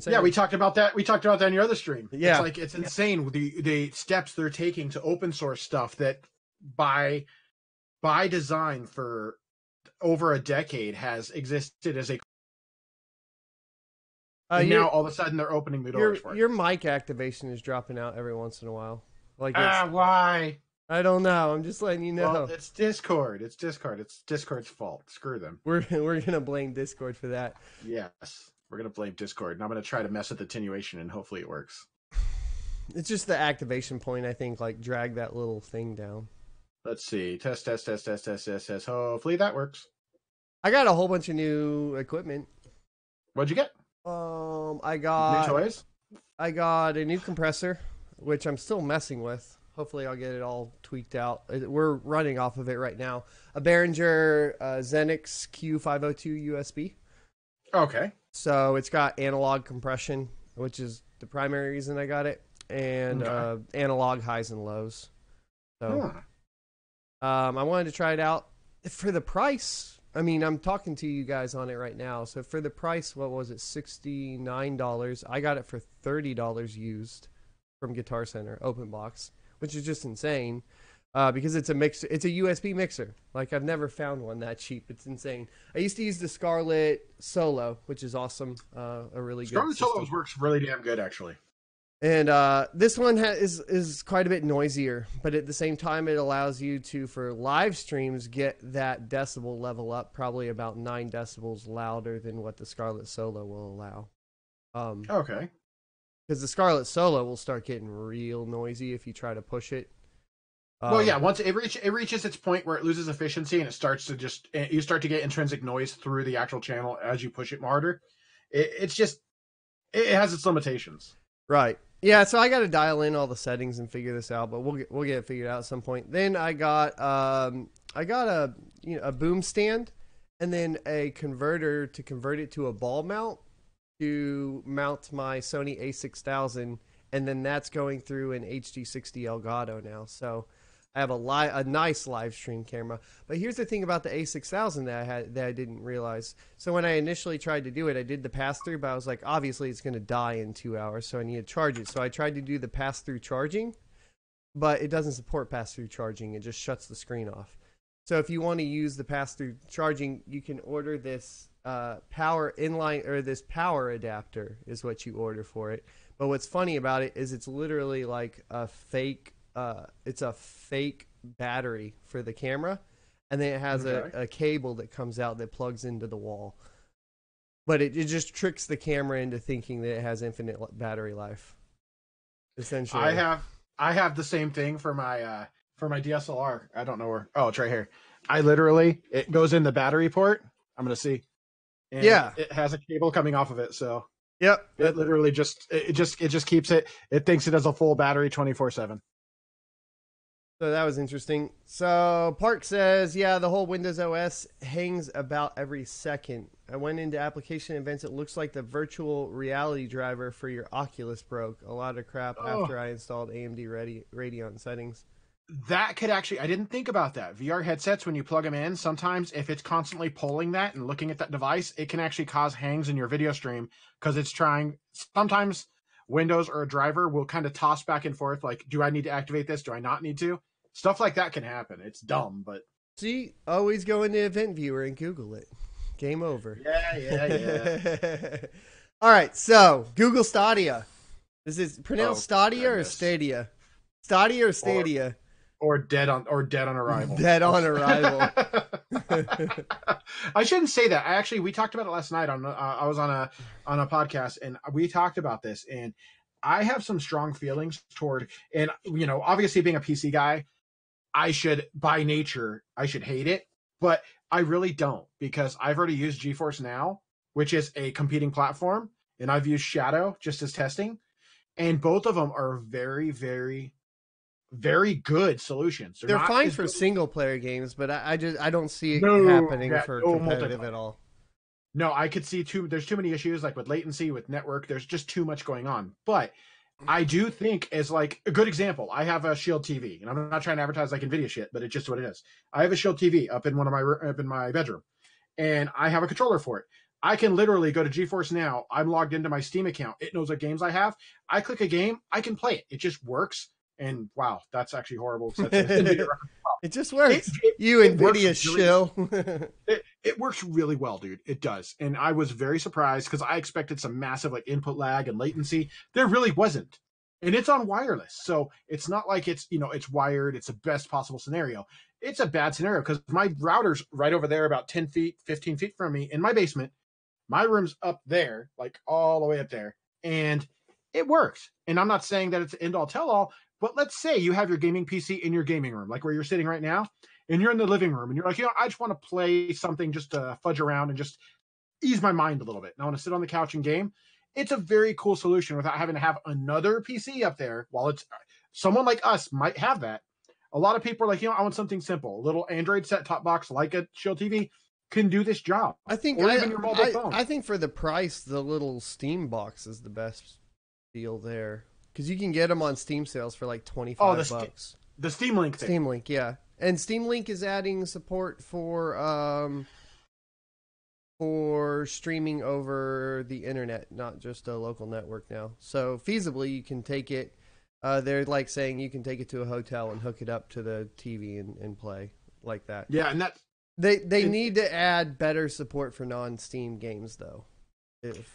Yeah, we talked about that. We talked about that in your other stream. Yeah. It's insane the steps they're taking to open source stuff that by design for over a decade has existed as a and now all of a sudden they're opening the doors for it. Your mic activation is dropping out every once in a while. Why? I don't know. I'm just letting you know. Well, it's Discord. It's Discord's fault. Screw them. We're gonna blame Discord for that. Yes, we're gonna blame Discord, and I'm gonna try to mess with attenuation, and hopefully it works. It's just the activation point. I think drag that little thing down. Let's see. Test. Hopefully that works. I got a whole bunch of new equipment. What'd you get? I got new toys. I got a new compressor, which I'm still messing with. Hopefully I'll get it all tweaked out. We're running off of it right now. A Behringer Xenix Q502 USB. Okay. So it's got analog compression, which is the primary reason I got it, and analog highs and lows. So I wanted to try it out. For the price, I mean, I'm talking to you guys on it right now. So for the price, what was it, $69? I got it for $30 used from Guitar Center, open box, which is just insane because it's a mixer. It's a USB mixer. I've never found one that cheap. It's insane. I used to use the Scarlett Solo, which is awesome. A really good Scarlett Solo works really damn good, actually. And this one is quite a bit noisier, but at the same time, it allows you to, for live streams, get that decibel level up, probably about 9 decibels louder than what the Scarlett Solo will allow. Okay. Because the Scarlett Solo will start getting real noisy if you try to push it. Well, yeah, once it reaches its point where it loses efficiency and it starts to you start to get intrinsic noise through the actual channel as you push it harder. It has its limitations. Right. Yeah, so I got to dial in all the settings and figure this out, but we'll get it figured out at some point. Then I got a boom stand, and then a converter to convert it to a ball mount to mount my Sony A6000, and then that's going through an HD60 Elgato now. So I have a nice live stream camera. But here's the thing about the A6000 that I didn't realize. So when I initially tried to do it, I did the pass-through, but I was like, obviously it's going to die in 2 hours, so I need to charge it. So I tried to do the pass-through charging, but it doesn't support pass-through charging. It just shuts the screen off. So if you want to use the pass-through charging, you can order this power inline, or this power adapter is what you order for it. But what's funny about it is it's literally like a fake it's a fake battery for the camera, and then it has a cable that comes out that plugs into the wall. But it just tricks the camera into thinking that it has infinite battery life. Essentially, I have the same thing for my DSLR. I don't know where. Oh, it's right here. It goes in the battery port. I'm gonna see. And yeah, it has a cable coming off of it. So yep, it literally just keeps it. It thinks it has a full battery 24/7. So that was interesting. So Park says, yeah, the whole Windows OS hangs about every second. I went into application events. It looks like the virtual reality driver for your Oculus broke. A lot of crap after I installed AMD Radeon settings. That could actually, I didn't think about that. VR headsets, when you plug them in, sometimes if it's constantly pulling that and looking at that device, it can actually cause hangs in your video stream because it's trying. Sometimes Windows or a driver will kind of toss back and forth, like, do I need to activate this? Do I not need to? Stuff like that can happen. It's dumb, but... See, always go into Event Viewer and Google it. Game over. Yeah. All right, so Google Stadia. Is it pronounced Stadia or Stadia? Stadia or Stadia? or dead on arrival. Dead on arrival. I shouldn't say that. We talked about it last night I was on a podcast, and we talked about this, and I have some strong feelings toward, and obviously being a PC guy, by nature I should hate it, but I really don't, because I've already used GeForce Now, which is a competing platform, and I've used Shadow just as testing, and both of them are very, very, very good solutions. They're fine for single player games, but I don't see it happening for competitive at all. No, I could see there's too many issues, like with latency, with network. There's just too much going on. But I do think, as like a good example, I have a Shield TV, and I'm not trying to advertise like NVIDIA shit, but it's just what it is. I have a Shield TV up in my bedroom, and I have a controller for it. I can literally go to GeForce Now. I'm logged into my Steam account. It knows what games I have. I click a game, I can play it. It just works. And wow, that's actually horrible. It just works. You NVIDIA shill. It works really well, dude. It does. And I was very surprised, because I expected some massive like input lag and latency. There really wasn't. And it's on wireless. So it's not like it's wired. It's the best possible scenario. It's a bad scenario, because my router's right over there, about 10 feet, 15 feet from me in my basement. My room's up there, like all the way up there. And it works. And I'm not saying that it's end all tell all, but let's say you have your gaming PC in your gaming room, like where you're sitting right now, and you're in the living room, and you're like, I just want to play something just to fudge around and just ease my mind a little bit. And I want to sit on the couch and game. It's a very cool solution without having to have another PC up there. While someone like us might have that. A lot of people are like, I want something simple. A little Android set-top box like a Shield TV can do this job. I think, or even your mobile phone. I think for the price, the little Steam box is the best deal there. Because you can get them on Steam sales for like $25. The Steam Link thing. Steam Link, yeah. And Steam Link is adding support for streaming over the internet, not just a local network now. So feasibly, you can take it. They're like saying you can take it to a hotel and hook it up to the TV and play like that. Yeah, and that's... They need to add better support for non-Steam games, though.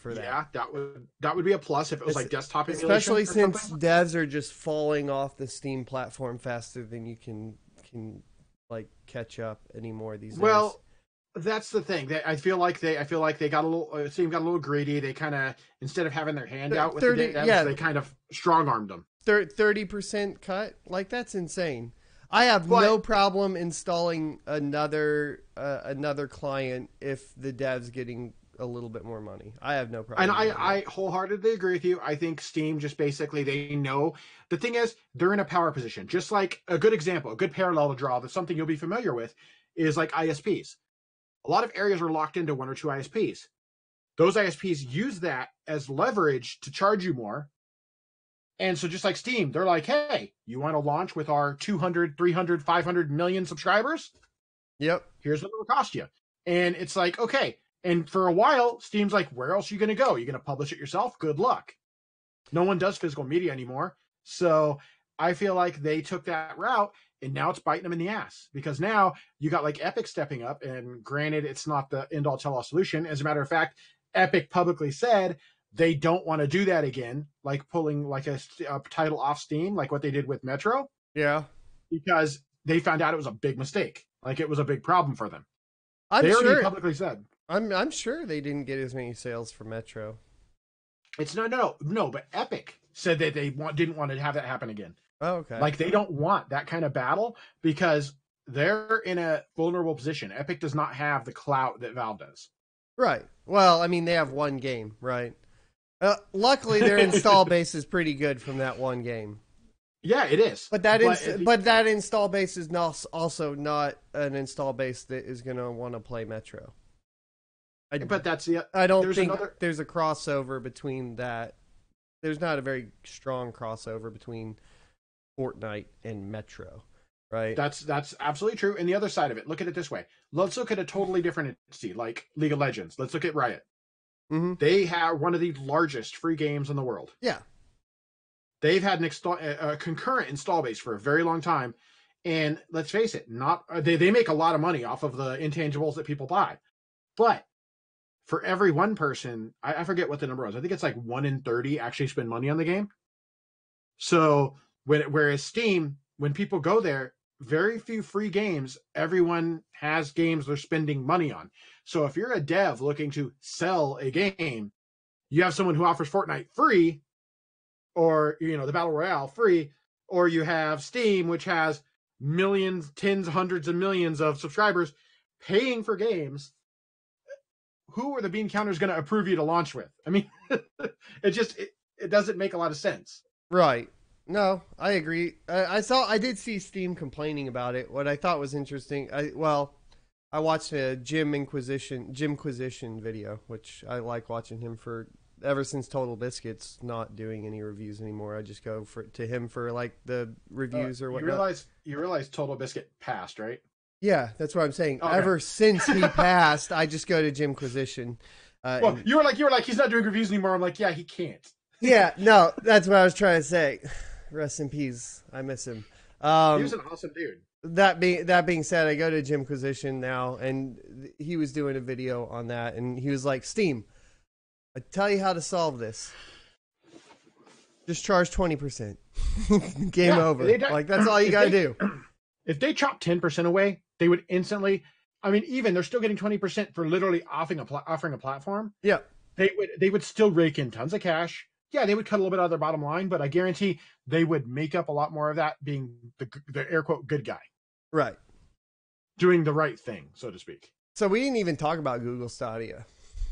For that. Yeah, that would be a plus if it was like desktop emulation. Especially since devs are just falling off the Steam platform faster than you can like catch up anymore these days. Well, that's the thing. I feel like they got a little Steam got a little greedy. They kind of, instead of having their hand out with the devs, they kind of strong armed them. 30% cut, like that's insane. I have no problem installing another client if the dev's getting a little bit more money. I have no problem. And I wholeheartedly agree with you. I think Steam just basically, they know. The thing is, they're in a power position. Just like a good example, a good parallel to draw, that's something you'll be familiar with, is like ISPs. A lot of areas are locked into one or two ISPs. Those ISPs use that as leverage to charge you more. And so just like Steam, they're like, hey, you want to launch with our 200, 300, 500 million subscribers? Yep. Here's what it will cost you. And it's like, okay. And for a while, Steam's like, where else are you going to go? You're going to publish it yourself? Good luck. No one does physical media anymore. So I feel like they took that route, and now it's biting them in the ass, because now you got like Epic stepping up. And granted, it's not the end all tell all solution. As a matter of fact, Epic publicly said they don't want to do that again, like pulling like a title off Steam, like what they did with Metro. Yeah. Because they found out it was a big mistake. Like it was a big problem for them. They already publicly said. I'm sure they didn't get as many sales for Metro. It's no, but Epic said that they didn't want to have that happen again. Oh, okay. Like they don't want that kind of battle, because they're in a vulnerable position. Epic does not have the clout that Valve does. Right. Well, I mean, they have one game, right? Luckily, their install base is pretty good from that one game. Yeah, it is. But that install base is also not an install base that is going to want to play Metro. But that's the. I don't think there's a crossover between that. There's not a very strong crossover between Fortnite and Metro, right? That's absolutely true. And the other side of it, look at it this way. Let's look at a totally different entity, like League of Legends. Let's look at Riot. Mm-hmm. They have one of the largest free games in the world. Yeah. They've had a concurrent install base for a very long time. And let's face it, they make a lot of money off of the intangibles that people buy. But for every one person, I forget what the number was. I think it's like 1 in 30 actually spend money on the game. So whereas Steam, when people go there, very few free games. Everyone has games they're spending money on. So if you're a dev looking to sell a game, you have someone who offers Fortnite free, or the Battle Royale free, or you have Steam, which has millions, tens, hundreds of millions of subscribers paying for games. Who are the bean counters going to approve you to launch with? I mean, it doesn't make a lot of sense. Right. No, I agree. I did see Steam complaining about it. What I thought was interesting, I watched a Jim Inquisition video, which I like watching him for. Ever since Total Biscuit's not doing any reviews anymore, I just go to him for like the reviews or whatnot. You realize Total Biscuit passed, right? Yeah, that's what I'm saying. Okay. Ever since he passed, I just go to Jim Inquisition. Well, you were like, he's not doing reviews anymore. I'm like, yeah, he can't. Yeah, no, that's what I was trying to say. Rest in peace. I miss him. He was an awesome dude. That being said, I go to Jim Inquisition now, and he was doing a video on that, and he was like, Steam, I tell you how to solve this. Just charge 20%. Game over. Like, that's all you got to do. If they chop 10% away, they would instantly, I mean, even they're still getting 20% for literally offering a platform. Yeah. They would still rake in tons of cash. Yeah, they would cut a little bit out of their bottom line, but I guarantee they would make up a lot more of that being the air quote good guy. Right. Doing the right thing, so to speak. So we didn't even talk about Google Stadia,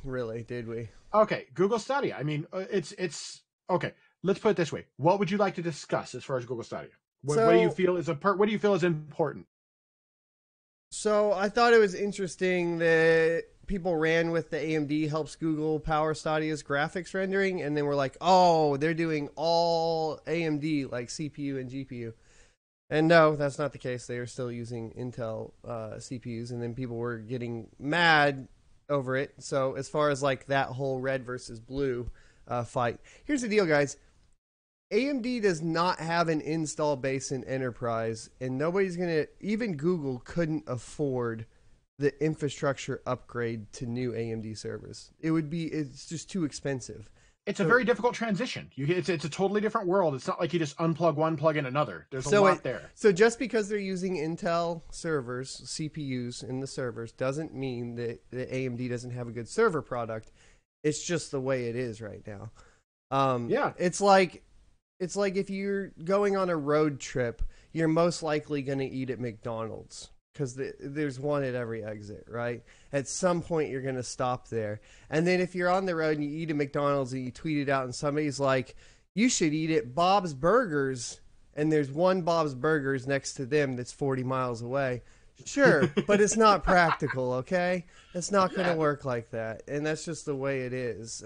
really, did we? Okay, Google Stadia. I mean, it's okay. Let's put it this way: what would you like to discuss as far as Google Stadia? What do you feel is What do you feel is important? So I thought it was interesting that people ran with the AMD helps Google power Stadia's graphics rendering, and then we're like, oh, they're doing all AMD like CPU and GPU. And no, that's not the case. They are still using Intel CPUs, and then people were getting mad over it. So as far as like that whole red versus blue fight, here's the deal, guys. AMD does not have an install base in enterprise, and nobody's gonna, even Google couldn't afford the infrastructure upgrade to new AMD servers. It's just too expensive. It's a very difficult transition. It's a totally different world. It's not like you just unplug one, plug in another. There's a lot there. So just because they're using Intel servers, CPUs in the servers, doesn't mean that AMD doesn't have a good server product. It's just the way it is right now. Yeah. It's like if you're going on a road trip, you're most likely going to eat at McDonald's because there's one at every exit, right? At some point, you're going to stop there. And then if you're on the road and you eat at McDonald's and you tweet it out and somebody's like, you should eat at Bob's Burgers, and there's one Bob's Burgers next to them that's 40 miles away. Sure, but it's not practical, okay? It's not going to work like that, and that's just the way it is.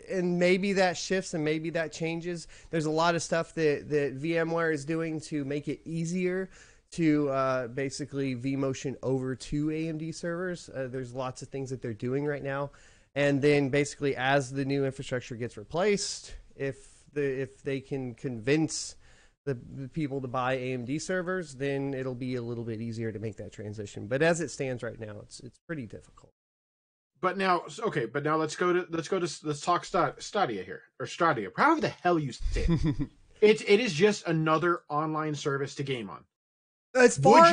And maybe that shifts and maybe that changes. There's a lot of stuff that VMware is doing to make it easier to basically vMotion over to AMD servers. There's lots of things that they're doing right now. And then basically as the new infrastructure gets replaced, if they can convince the people to buy AMD servers, then it'll be a little bit easier to make that transition. But as it stands right now, it's pretty difficult. But now let's talk Stadia here, or Stadia. However the hell you say it. It is just another online service to game on. As far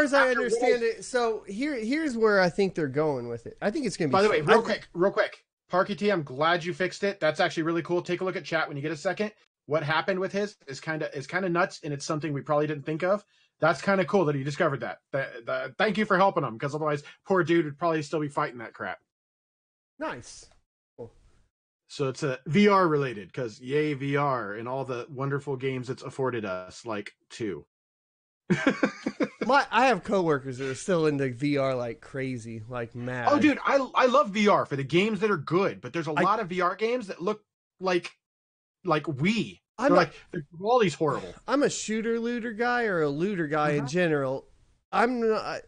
as I understand it, so here's where I think they're going with it. I think it's going to be. By the way, real quick, Parky T, I'm glad you fixed it. That's actually really cool. Take a look at chat when you get a second. What happened with his is kind of nuts, and it's something we probably didn't think of. That's kind of cool that he discovered that. Thank you for helping him, because otherwise, poor dude would probably still be fighting that crap. Nice. Cool. So it's a VR related, because yay VR and all the wonderful games it's afforded us, like 2. I have coworkers that are still into VR like crazy, like mad. Oh, dude, I love VR for the games that are good, but there's a lot of VR games that look like Wii. The quality's horrible. I'm a shooter looter guy or a looter guy in general. I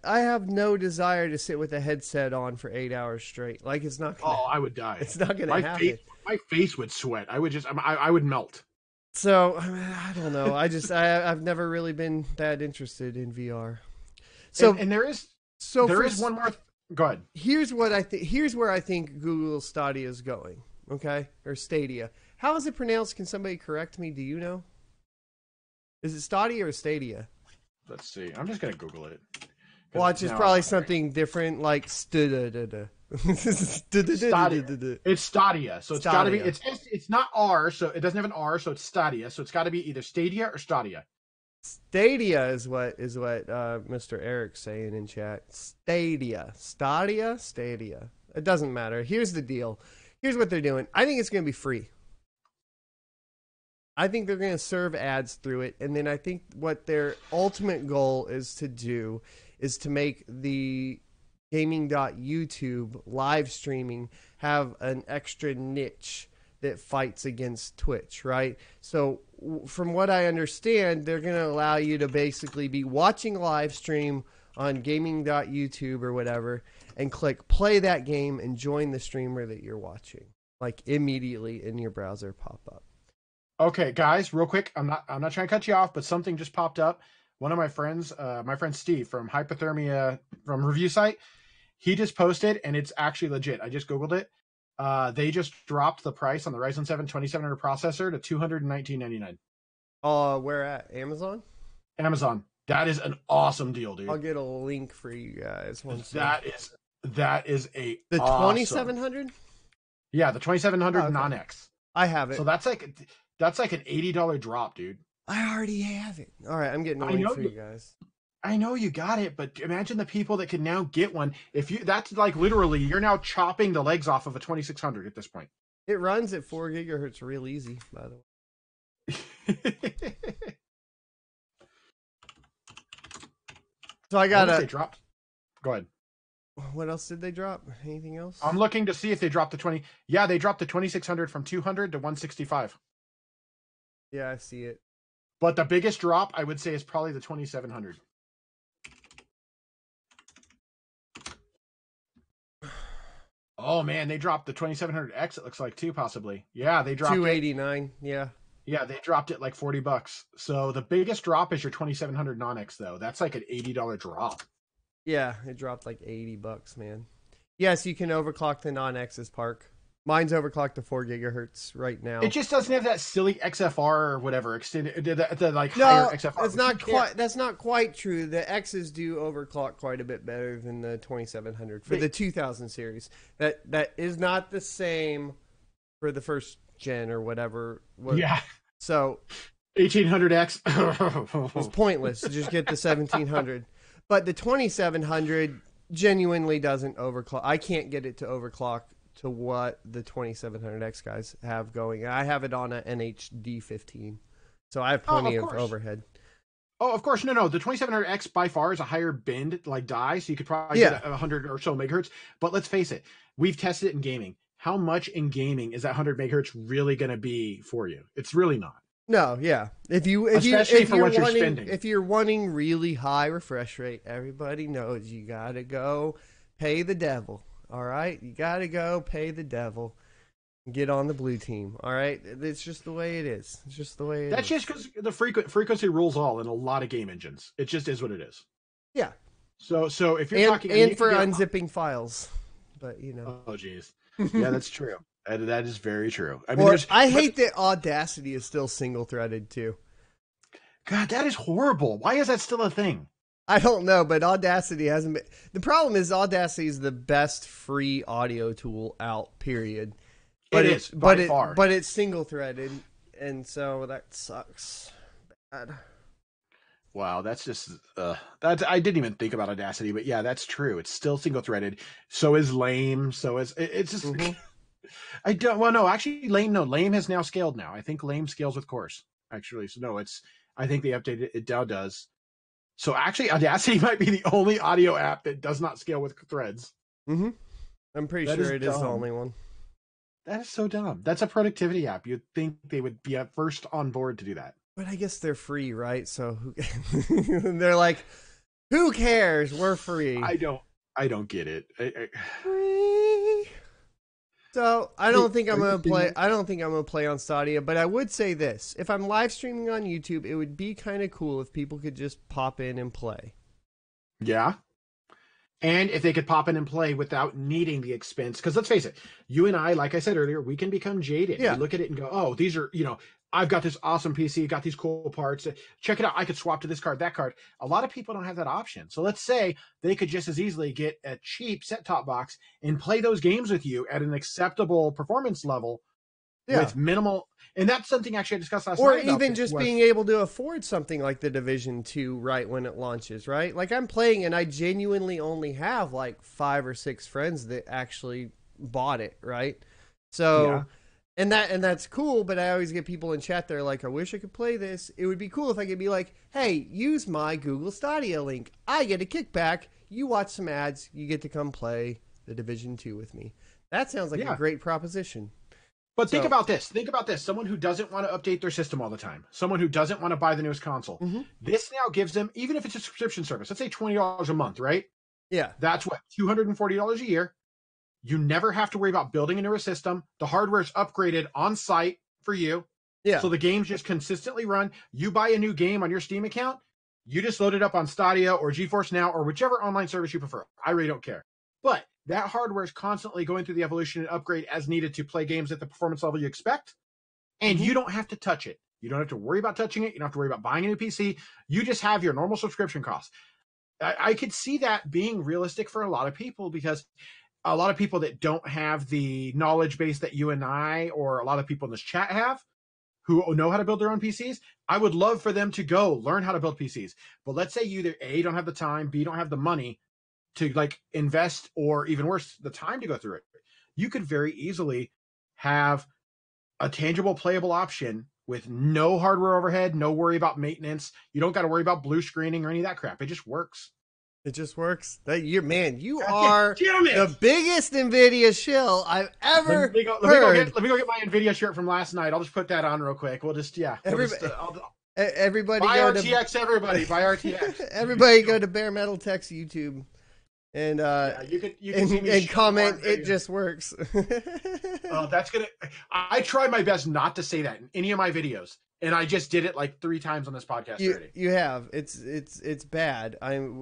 have no desire to sit with a headset on for 8 hours straight. Like, it's not gonna, I would die. It's not gonna happen. My face would sweat. I would melt. So I don't know. I've never really been that interested in VR. So and there is one more. Go ahead. Here's where I think Google Stadia is going. Okay, or Stadia. How is it pronounced? Can somebody correct me? Do you know? Is it Stadia or Stadia? Let's see. I'm just gonna Google it. Watch, it's probably something different, like Stadia. It's Stadia, so it's got to be. It's not R, so it doesn't have an R, so it's Stadia. So it's got to be either Stadia or Stadia. Stadia is what Mr. Eric's saying in chat. Stadia. It doesn't matter. Here's the deal. Here's what they're doing. I think it's going to be free. I think they're going to serve ads through it, and then I think what their ultimate goal is to do is to make the gaming.youtube live streaming have an extra niche that fights against Twitch, right? So from what I understand, they're going to allow you to basically be watching a live stream on gaming.youtube or whatever and click play that game and join the streamer that you're watching, like immediately in your browser pop up. Okay, guys, real quick. I'm not trying to cut you off, but something just popped up. One of my friends, my friend Steve from Hypothermia from Review Site, he just posted, and it's actually legit. I just Googled it. They just dropped the price on the Ryzen 7 2700 processor to $219.99. Where at? Amazon? Amazon. That is an awesome deal, dude. I'll get a link for you guys. That is a the awesome. 2700. Yeah, the 2700 okay. non-X. I have it. So that's like an $80 drop, dude. I already have it. All right, I'm getting a link for you guys. I know you got it, but imagine the people that can now get one. That's like literally you're now chopping the legs off of a 2600 at this point. It runs at 4 gigahertz real easy, by the way. So I got they dropped. Go ahead. What else did they drop? Anything else? I'm looking to see if they dropped the 20. Yeah, they dropped the 2600 from 200 to 165. Yeah, I see it. But the biggest drop, I would say, is probably the 2700. Oh man, they dropped the 2700X. It looks like too, possibly. Yeah, they dropped 289. Yeah. Yeah, they dropped it like $40. So the biggest drop is your 2700 non-X, though. That's like an $80 drop. Yeah, it dropped like $80, man. Yes, you can overclock the non-X's, Park. Mine's overclocked to 4 gigahertz right now. It just doesn't have that silly XFR or whatever extended the like no, higher XFR. It's not quite. That's not quite true. The X's do overclock quite a bit better than the 2700 for the 2000 series. That is not the same for the first gen or whatever. Yeah. So 1800X was pointless. Just get the 1700. But the 2700 genuinely doesn't overclock. I can't get it to overclock to what the 2700X guys have going. I have it on an NHD 15, so I have plenty of overhead. Oh, of course. No. The 2700X by far is a higher bend like die, so you could probably get 100 or so megahertz. But let's face it, we've tested it in gaming. How much in gaming is that 100 megahertz really going to be for you? It's really not. No, yeah. If you're wanting really high refresh rate, everybody knows you gotta go pay the devil. All right, you gotta go pay the devil. Get on the blue team. All right, it's just the way it is. It's just the way it is. That's just because the frequency rules all in a lot of game engines. It just is what it is. Yeah. So if you're talking and for unzipping files, but you know. Oh geez. Yeah, that's true. That is very true. I mean, I hate that Audacity is still single-threaded too. God, that is horrible. Why is that still a thing? I don't know, but Audacity hasn't been. The problem is Audacity is the best free audio tool out. Period. But it is by far. But it's single-threaded, and so that sucks. Bad. Wow, that's just I didn't even think about Audacity, but yeah, that's true. It's still single-threaded. So is Lame. So is it's just. Mm-hmm. I don't. Well, no, actually, Lame. No, Lame has now scaled. Now I think Lame scales with Course. Actually, so no, it's. I think they updated it. Now does. So actually, Audacity might be the only audio app that does not scale with threads. Mm-hmm. I'm pretty sure it is the only one. That is so dumb. That's a productivity app. You'd think they would be at first on board to do that. But I guess they're free, right? So they're like, who cares? We're free. I don't get it. Free. So I don't think I'm gonna play. I don't think I'm gonna play on Stadia. But I would say this: if I'm live streaming on YouTube, it would be kind of cool if people could just pop in and play. Yeah. And if they could pop in and play without needing the expense, because let's face it, you and I, like I said earlier, we can become jaded. Yeah. We look at it and go, oh, these are, I've got this awesome PC, got these cool parts. Check it out. I could swap to this card, that card. A lot of people don't have that option. So let's say they could just as easily get a cheap set-top box and play those games with you at an acceptable performance level with minimal. And that's something actually I discussed last night. Or even just being able to afford something like the Division 2 right when it launches, right? Like I'm playing and I genuinely only have like 5 or 6 friends that actually bought it, right? So... Yeah. And that's cool, but I always get people in chat that are like, I wish I could play this. It would be cool if I could be like, hey, use my Google Stadia link. I get a kickback. You watch some ads. You get to come play the Division 2 with me. That sounds like a great proposition. But think about this. Think about this. Someone who doesn't want to update their system all the time. Someone who doesn't want to buy the newest console. Mm-hmm. This now gives them, even if it's a subscription service, let's say $20 a month, right? Yeah. That's what, $240 a year. You never have to worry about building a newer system. The hardware is upgraded on site for you. Yeah. So the games just consistently run. You buy a new game on your Steam account, you just load it up on Stadia or GeForce Now or whichever online service you prefer. I really don't care. But that hardware is constantly going through the evolution and upgrade as needed to play games at the performance level you expect. And you don't have to touch it. You don't have to worry about touching it. You don't have to worry about buying a new PC. You just have your normal subscription costs. I could see that being realistic for a lot of people because a lot of people that don't have the knowledge base that you and I or a lot of people in this chat have who know how to build their own PCs, I would love for them to go learn how to build PCs. But let's say you either A, don't have the time, B, don't have the money to like invest or even worse, the time to go through it. You could very easily have a tangible playable option with no hardware overhead, no worry about maintenance. You don't got to worry about blue screening or any of that crap. It just works. It just works. You are the biggest NVIDIA shill I've ever heard. Let me go get my NVIDIA shirt from last night. I'll just put that on real quick. We'll just, everybody buy go RTX, to, everybody. Buy RTX. Everybody go to Bare Metal Tech's YouTube and you can comment. It just works. I try my best not to say that in any of my videos. And I just did it like 3 times on this podcast already. You have. It's bad.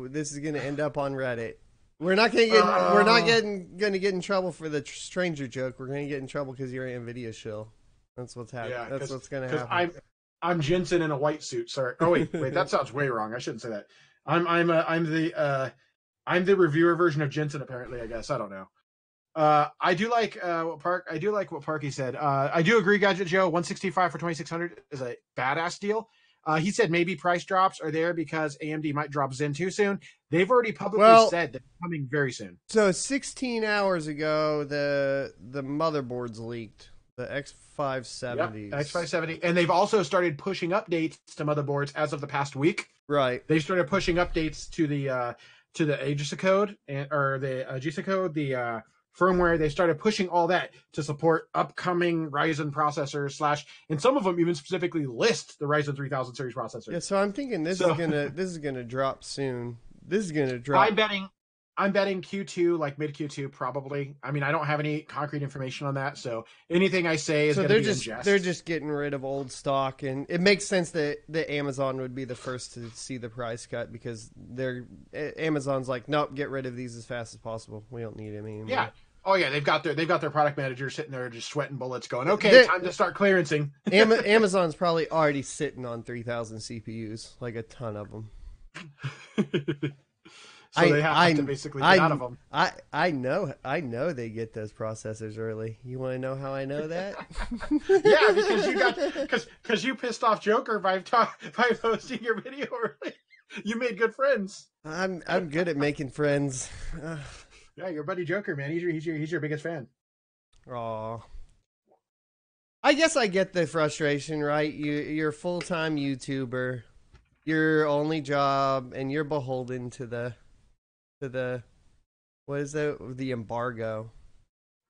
This is going to end up on Reddit. We're not going to get. We're not going to get in trouble for the stranger joke. We're going to get in trouble because you're an NVIDIA shill. That's what's happening. Yeah, that's what's going to happen. I'm Jensen in a white suit. Sorry. Oh wait, that sounds way wrong. I shouldn't say that. I'm the reviewer version of Jensen. Apparently, I guess I don't know. I do like what Parky said. I do agree, Gadget Joe. 165 for 2600 is a badass deal. He said maybe price drops are there because AMD might drop Zen too soon. They've already publicly said that they're coming very soon. So 16 hours ago, the motherboards leaked. The X570s. Yep, X570, and they've also started pushing updates to motherboards as of the past week. Right. They started pushing updates to the AGISA code the firmware. They started pushing all that to support upcoming Ryzen processors and some of them even specifically list the Ryzen 3000 series processors. Yeah, so I'm thinking this is gonna drop soon. This is gonna drop. I'm betting Q2, like mid Q2 probably. I mean, I don't have any concrete information on that, so anything I say is going to be in jest. They're just getting rid of old stock, and it makes sense that Amazon would be the first to see the price cut because Amazon's like, nope, get rid of these as fast as possible. We don't need them anymore. Yeah. Oh yeah, they've got their product manager sitting there just sweating bullets, going, okay, time to start clearancing. Amazon's probably already sitting on 3,000 CPUs, like a ton of them. So they have to basically get out of them. I know they get those processors early. You want to know how I know that? Yeah, because you pissed off Joker by posting your video early. You made good friends. I'm good at making friends. Yeah, your buddy Joker, man. He's your biggest fan. Aw. I guess I get the frustration, right? You're a full-time YouTuber. Your only job, and you're beholden to the what is that? The embargo.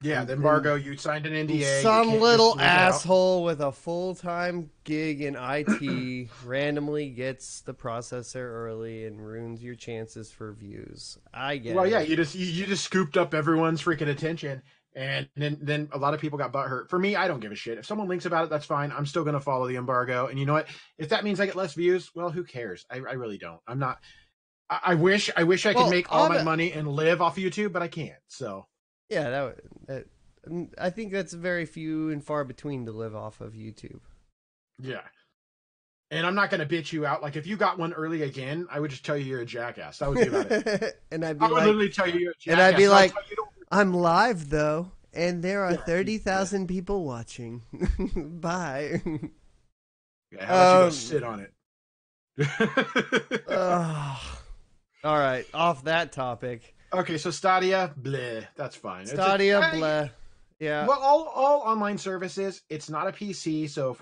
Yeah, the embargo. You signed an NDA. Some little asshole with a full-time gig in IT randomly gets the processor early and ruins your chances for views. I get it. Well, yeah, you just scooped up everyone's freaking attention, and then a lot of people got butthurt. For me, I don't give a shit. If someone links about it, that's fine. I'm still going to follow the embargo. And you know what? If that means I get less views, well, who cares? I really don't. I'm not. I wish I could make all my money and live off of YouTube, but I can't. So yeah, I think that's very few and far between to live off of YouTube. Yeah. And I'm not going to bitch you out. Like, if you got one early again, I would just tell you you're a jackass. That would be about it. And I'd be I would like, literally tell you you're a jackass. and I'd be like, tell you I'm live though, and there are Yeah. 30,000 people watching. Bye. Yeah, how about you go sit on it? All right, off that topic. Okay, so Stadia, bleh, that's fine. Stadia, bleh. Yeah. Well, all online services, it's not a PC. So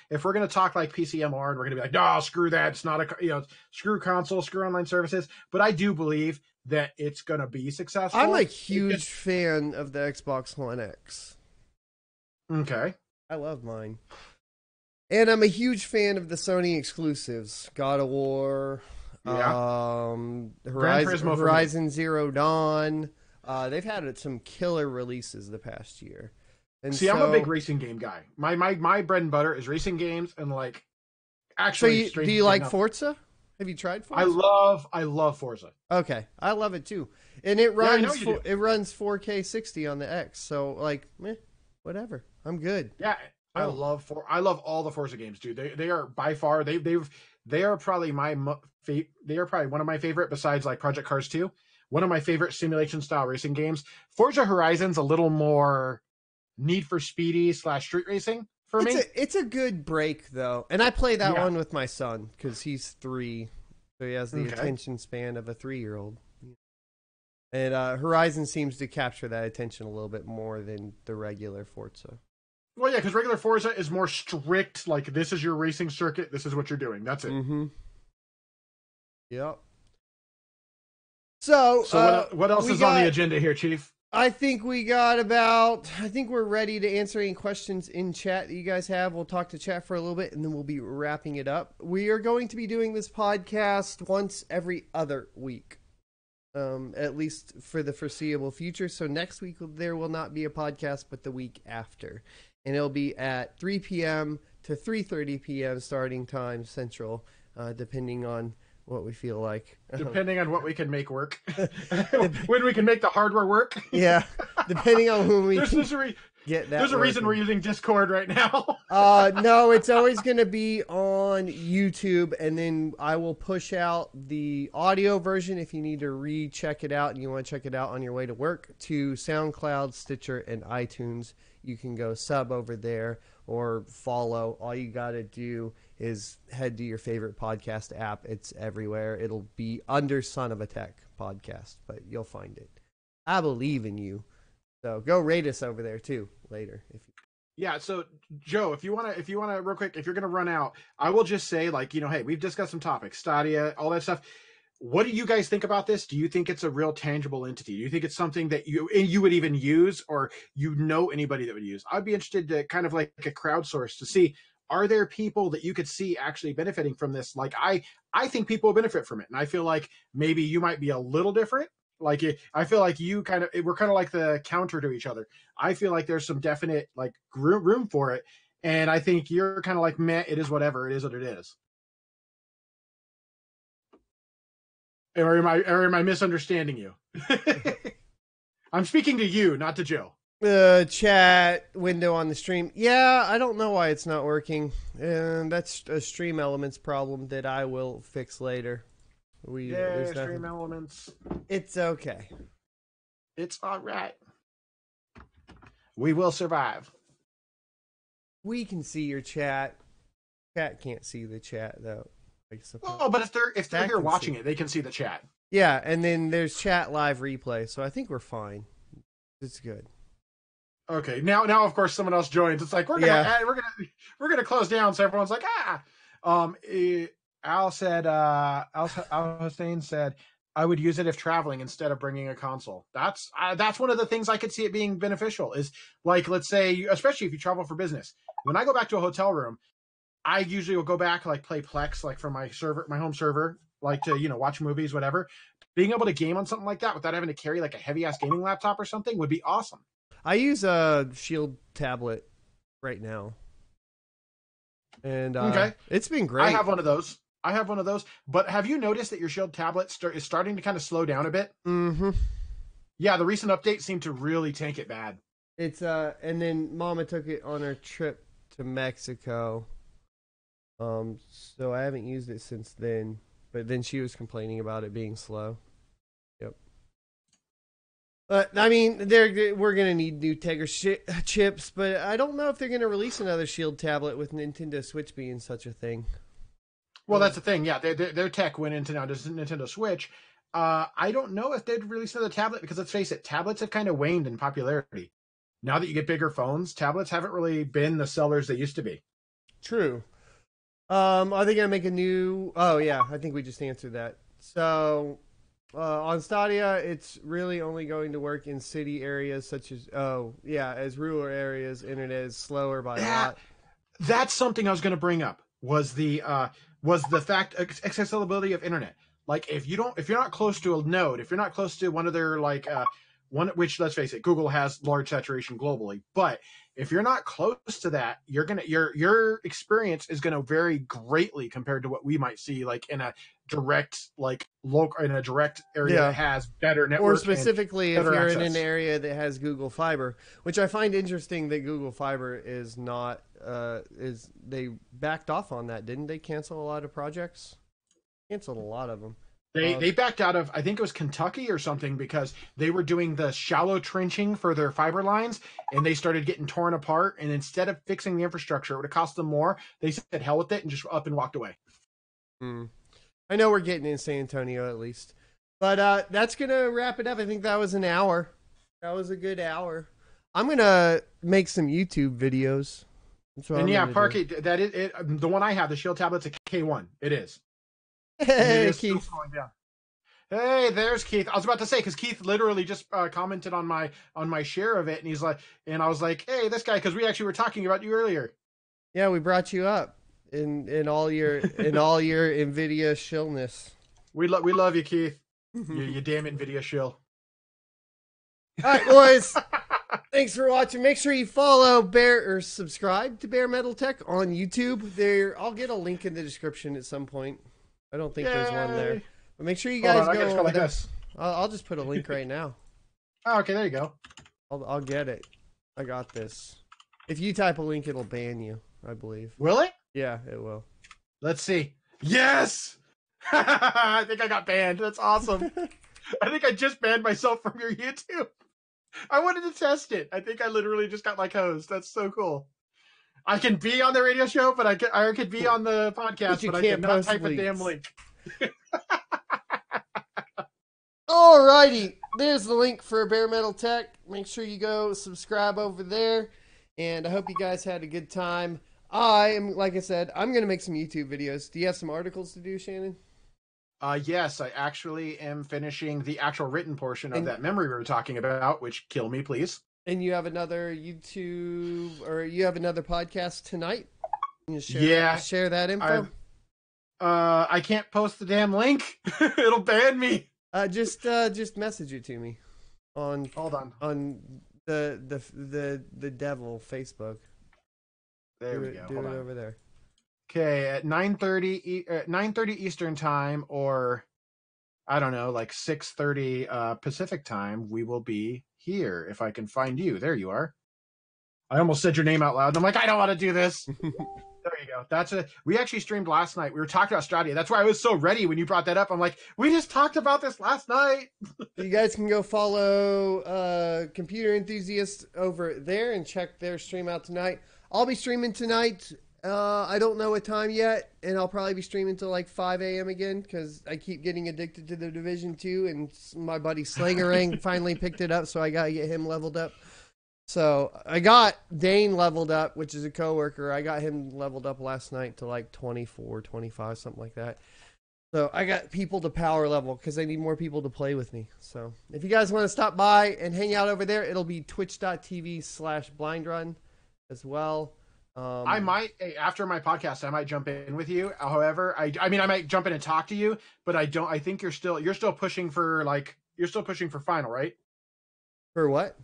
if we're gonna talk like PCMR and we're gonna be like, no, screw that, it's not a screw console, screw online services. But I do believe that it's gonna be successful. I'm a huge fan of the Xbox One X. Okay. I love mine. And I'm a huge fan of the Sony exclusives. God of War, Horizon Zero Dawn. They've had some killer releases the past year. And I'm a big racing game guy. My bread and butter is racing games and like actually. So do you like Forza? Have you tried Forza? I love Forza. Okay, I love it too, and it runs it runs 4K 60 on the X. So like, whatever, I'm good. Yeah, I love all the Forza games, dude. They are by far they are probably they are probably one of my favorite besides like Project Cars 2. One of my favorite simulation style racing games. Forza Horizon's a little more Need for Speedy / street racing for me. It's a good break though, and I play that one with my son because he's 3, so he has the attention span of a 3-year-old. And Horizon seems to capture that attention a little bit more than the regular Forza. Well, yeah, because regular Forza is more strict. Like, this is your racing circuit. This is what you're doing. That's it. Mm-hmm. Yep. So what else is on the agenda here, Chief? I think we're ready to answer any questions in chat that you guys have. We'll talk to chat for a little bit, and then we'll be wrapping it up. We are going to be doing this podcast once every other week, at least for the foreseeable future. So next week, there will not be a podcast, but the week after. And it'll be at 3 p.m. to 3:30 p.m. starting time Central, depending on what we feel like. Depending on what we can make work. When we can make the hardware work. Yeah. Depending on when we get that. There's a reason we're using Discord right now. No, it's always going to be on YouTube, and then I will push out the audio version if you need to recheck it out and you want to check it out on your way to work to SoundCloud, Stitcher, and iTunes. You can go sub over there or follow. All you got to do is head to your favorite podcast app. It's everywhere. It'll be under Son of a Tech podcast, but you'll find it. I believe in you. So go rate us over there too later. Yeah. So Joe, if you want to real quick, if you're going to run out, I will just say hey, we've discussed some topics, Stadia, all that stuff. What do you guys think about this? Do you think it's a real tangible entity? Do you think it's something that you would even use, or anybody that would use? I'd be interested to kind of like a crowdsource to see, are there people that you could see actually benefiting from this? Like I think people will benefit from it. And I feel like maybe you might be a little different. Like I feel like we're kind of like the counter to each other. I feel like there's some definite like room for it. And I think you're kind of like, meh, it is whatever. It is what it is. Or am I misunderstanding you? I'm speaking to you, not to Joe. Chat window on the stream. Yeah, I don't know why it's not working. And that's a Stream Elements problem that I will fix later. Stream Elements. It's okay. It's all right. We will survive. We can see your chat. Chat can't see the chat though. Oh, but if they're here watching it, they can see the chat. Yeah, and then there's chat live replay, so I think we're fine. It's good. Okay, now of course someone else joins. It's like we're gonna close down, so everyone's like Al Hussein said I would use it if traveling instead of bringing a console. That's one of the things I could see it being beneficial. Is like, let's say, especially if you travel for business. When I go back to a hotel room, I usually will go back, like play Plex, like from my home server, like to, watch movies, whatever. Being able to game on something like that without having to carry like a heavy ass gaming laptop or something would be awesome. I use a Shield tablet right now. And it's been great. I have one of those. But have you noticed that your Shield tablet is starting to kind of slow down a bit? Mm-hmm. Yeah, the recent update seemed to really tank it bad. It's and then Mama took it on her trip to Mexico. So I haven't used it since then. But then she was complaining about it being slow. Yep. But I mean, we're gonna need new Tegra chips, but I don't know if they're gonna release another Shield tablet with Nintendo Switch being such a thing. Well, that's the thing. Yeah, their tech went into now Nintendo Switch. I don't know if they'd release another tablet because let's face it, tablets have kind of waned in popularity. Now that you get bigger phones, tablets haven't really been the sellers they used to be. True. Are they gonna make a new? Oh yeah, I think we just answered that. So on Stadia, it's really only going to work in city areas such as as rural areas. Internet is slower by a lot. That's something I was going to bring up. Was the fact accessibility of internet. Like if you're not close to a node, if you're not close to one of their one, which let's face it, Google has large saturation globally, but if you're not close to that, your experience is gonna vary greatly compared to what we might see like in a direct area that has better network. Or specifically if you're in an area that has Google Fiber, which I find interesting that Google Fiber is not they backed off on that, didn't they? Cancel a lot of projects? Canceled a lot of them. They backed out of, I think it was Kentucky or something, because they were doing the shallow trenching for their fiber lines and they started getting torn apart. And instead of fixing the infrastructure, it would have cost them more. They said hell with it and just up and walked away. I know we're getting in San Antonio at least. But that's going to wrap it up. I think that was an hour. That was a good hour. I'm going to make some YouTube videos. And yeah, Parky, that is it. The one I have, the Shield tablet's a K1. It is. Hey, Keith. Hey, there's Keith. I was about to say, because Keith literally just commented on my share of it, and he's like, and I was like, hey, this guy, because we actually were talking about you earlier. Yeah, we brought you up in all your Nvidia shillness. We love you, Keith. you damn Nvidia shill. All right, boys. Thanks for watching. Make sure you follow or subscribe to Bare Metal Tech on YouTube. I'll get a link in the description at some point. I don't think there's one there. But make sure you guys go over there. I'll just put a link right now. Oh, okay, there you go. I'll get it. I got this. If you type a link, it'll ban you, I believe. Will it? Yeah, it will. Let's see. Yes! I think I got banned. That's awesome. I think I just banned myself from your YouTube. I wanted to test it. I think I literally just got like hosed. That's so cool. I can be on the radio show, but I could be on the podcast, but I cannot type a damn link. Alrighty, there's the link for Bare Metal Tech. Make sure you go subscribe over there, and I hope you guys had a good time. Like I said, I'm gonna make some YouTube videos. Do you have some articles to do, Shannon? Yes, I actually am finishing the actual written portion of that memory we were talking about, which kill me, please. And you have another YouTube, or you have another podcast tonight? Share that info? I can't post the damn link. It'll ban me. Just message it to me on the devil Facebook. There we go. Do it over there. Okay, at 9:30 Eastern time, or I don't know, like 6:30 Pacific time, we will be here. If I can find you, there you are. I almost said your name out loud. And I'm like, I don't want to do this. There you go. We actually streamed last night. We were talking about Stadia. That's why I was so ready when you brought that up. I'm like, we just talked about this last night. You guys can go follow Computer Enthusiast over there and check their stream out tonight. I'll be streaming tonight. I don't know what time yet, and I'll probably be streaming till like 5 a.m. again because I keep getting addicted to the Division 2, and my buddy Slangerang finally picked it up, so I got to get him leveled up. So I got Dane leveled up, which is a coworker. I got him leveled up last night to like 24, 25, something like that. So I got people to power level because I need more people to play with me. So if you guys want to stop by and hang out over there, it'll be twitch.tv/blindrun as well. I might, after my podcast, I might jump in with you. However, I mean, I might jump in and talk to you, but I think you're still pushing for final, right? For what?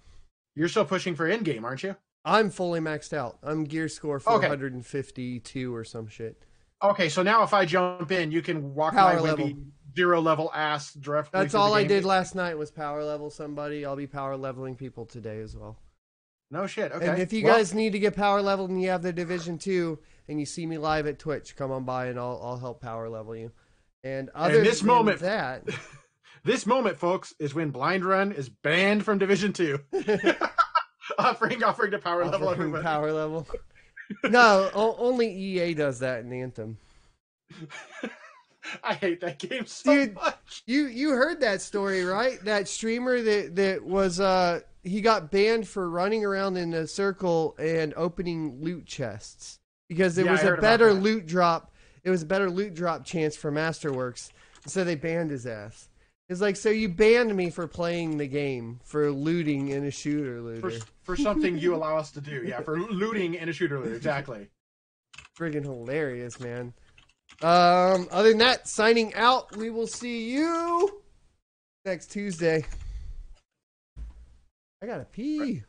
You're still pushing for end game, aren't you? I'm fully maxed out. I'm gear score 452 or some shit. Okay, so now if I jump in, you can walk power my level. wimpy 0 level ass directly. That's all I did last night was power level somebody. I'll be power leveling people today as well. No shit. Okay. And if you guys need to get power leveled and you have the Division 2 and you see me live at Twitch, come on by and I'll help power level you. And other this than moment, that, this moment, folks, is when Blind Run is banned from Division 2. offering to power level everybody. Power level. No, only EA does that in Anthem. I hate that game so much. You heard that story, right? That streamer that was he got banned for running around in a circle and opening loot chests because there was a better loot drop. It was a better loot drop chance for Masterworks, so they banned his ass. It's like, so you banned me for playing the game, for looting in a shooter looter. For something you allow us to do, yeah, for looting in a shooter looter, exactly. Friggin' hilarious, man. Other than that, signing out. We will see you next Tuesday. I gotta pee.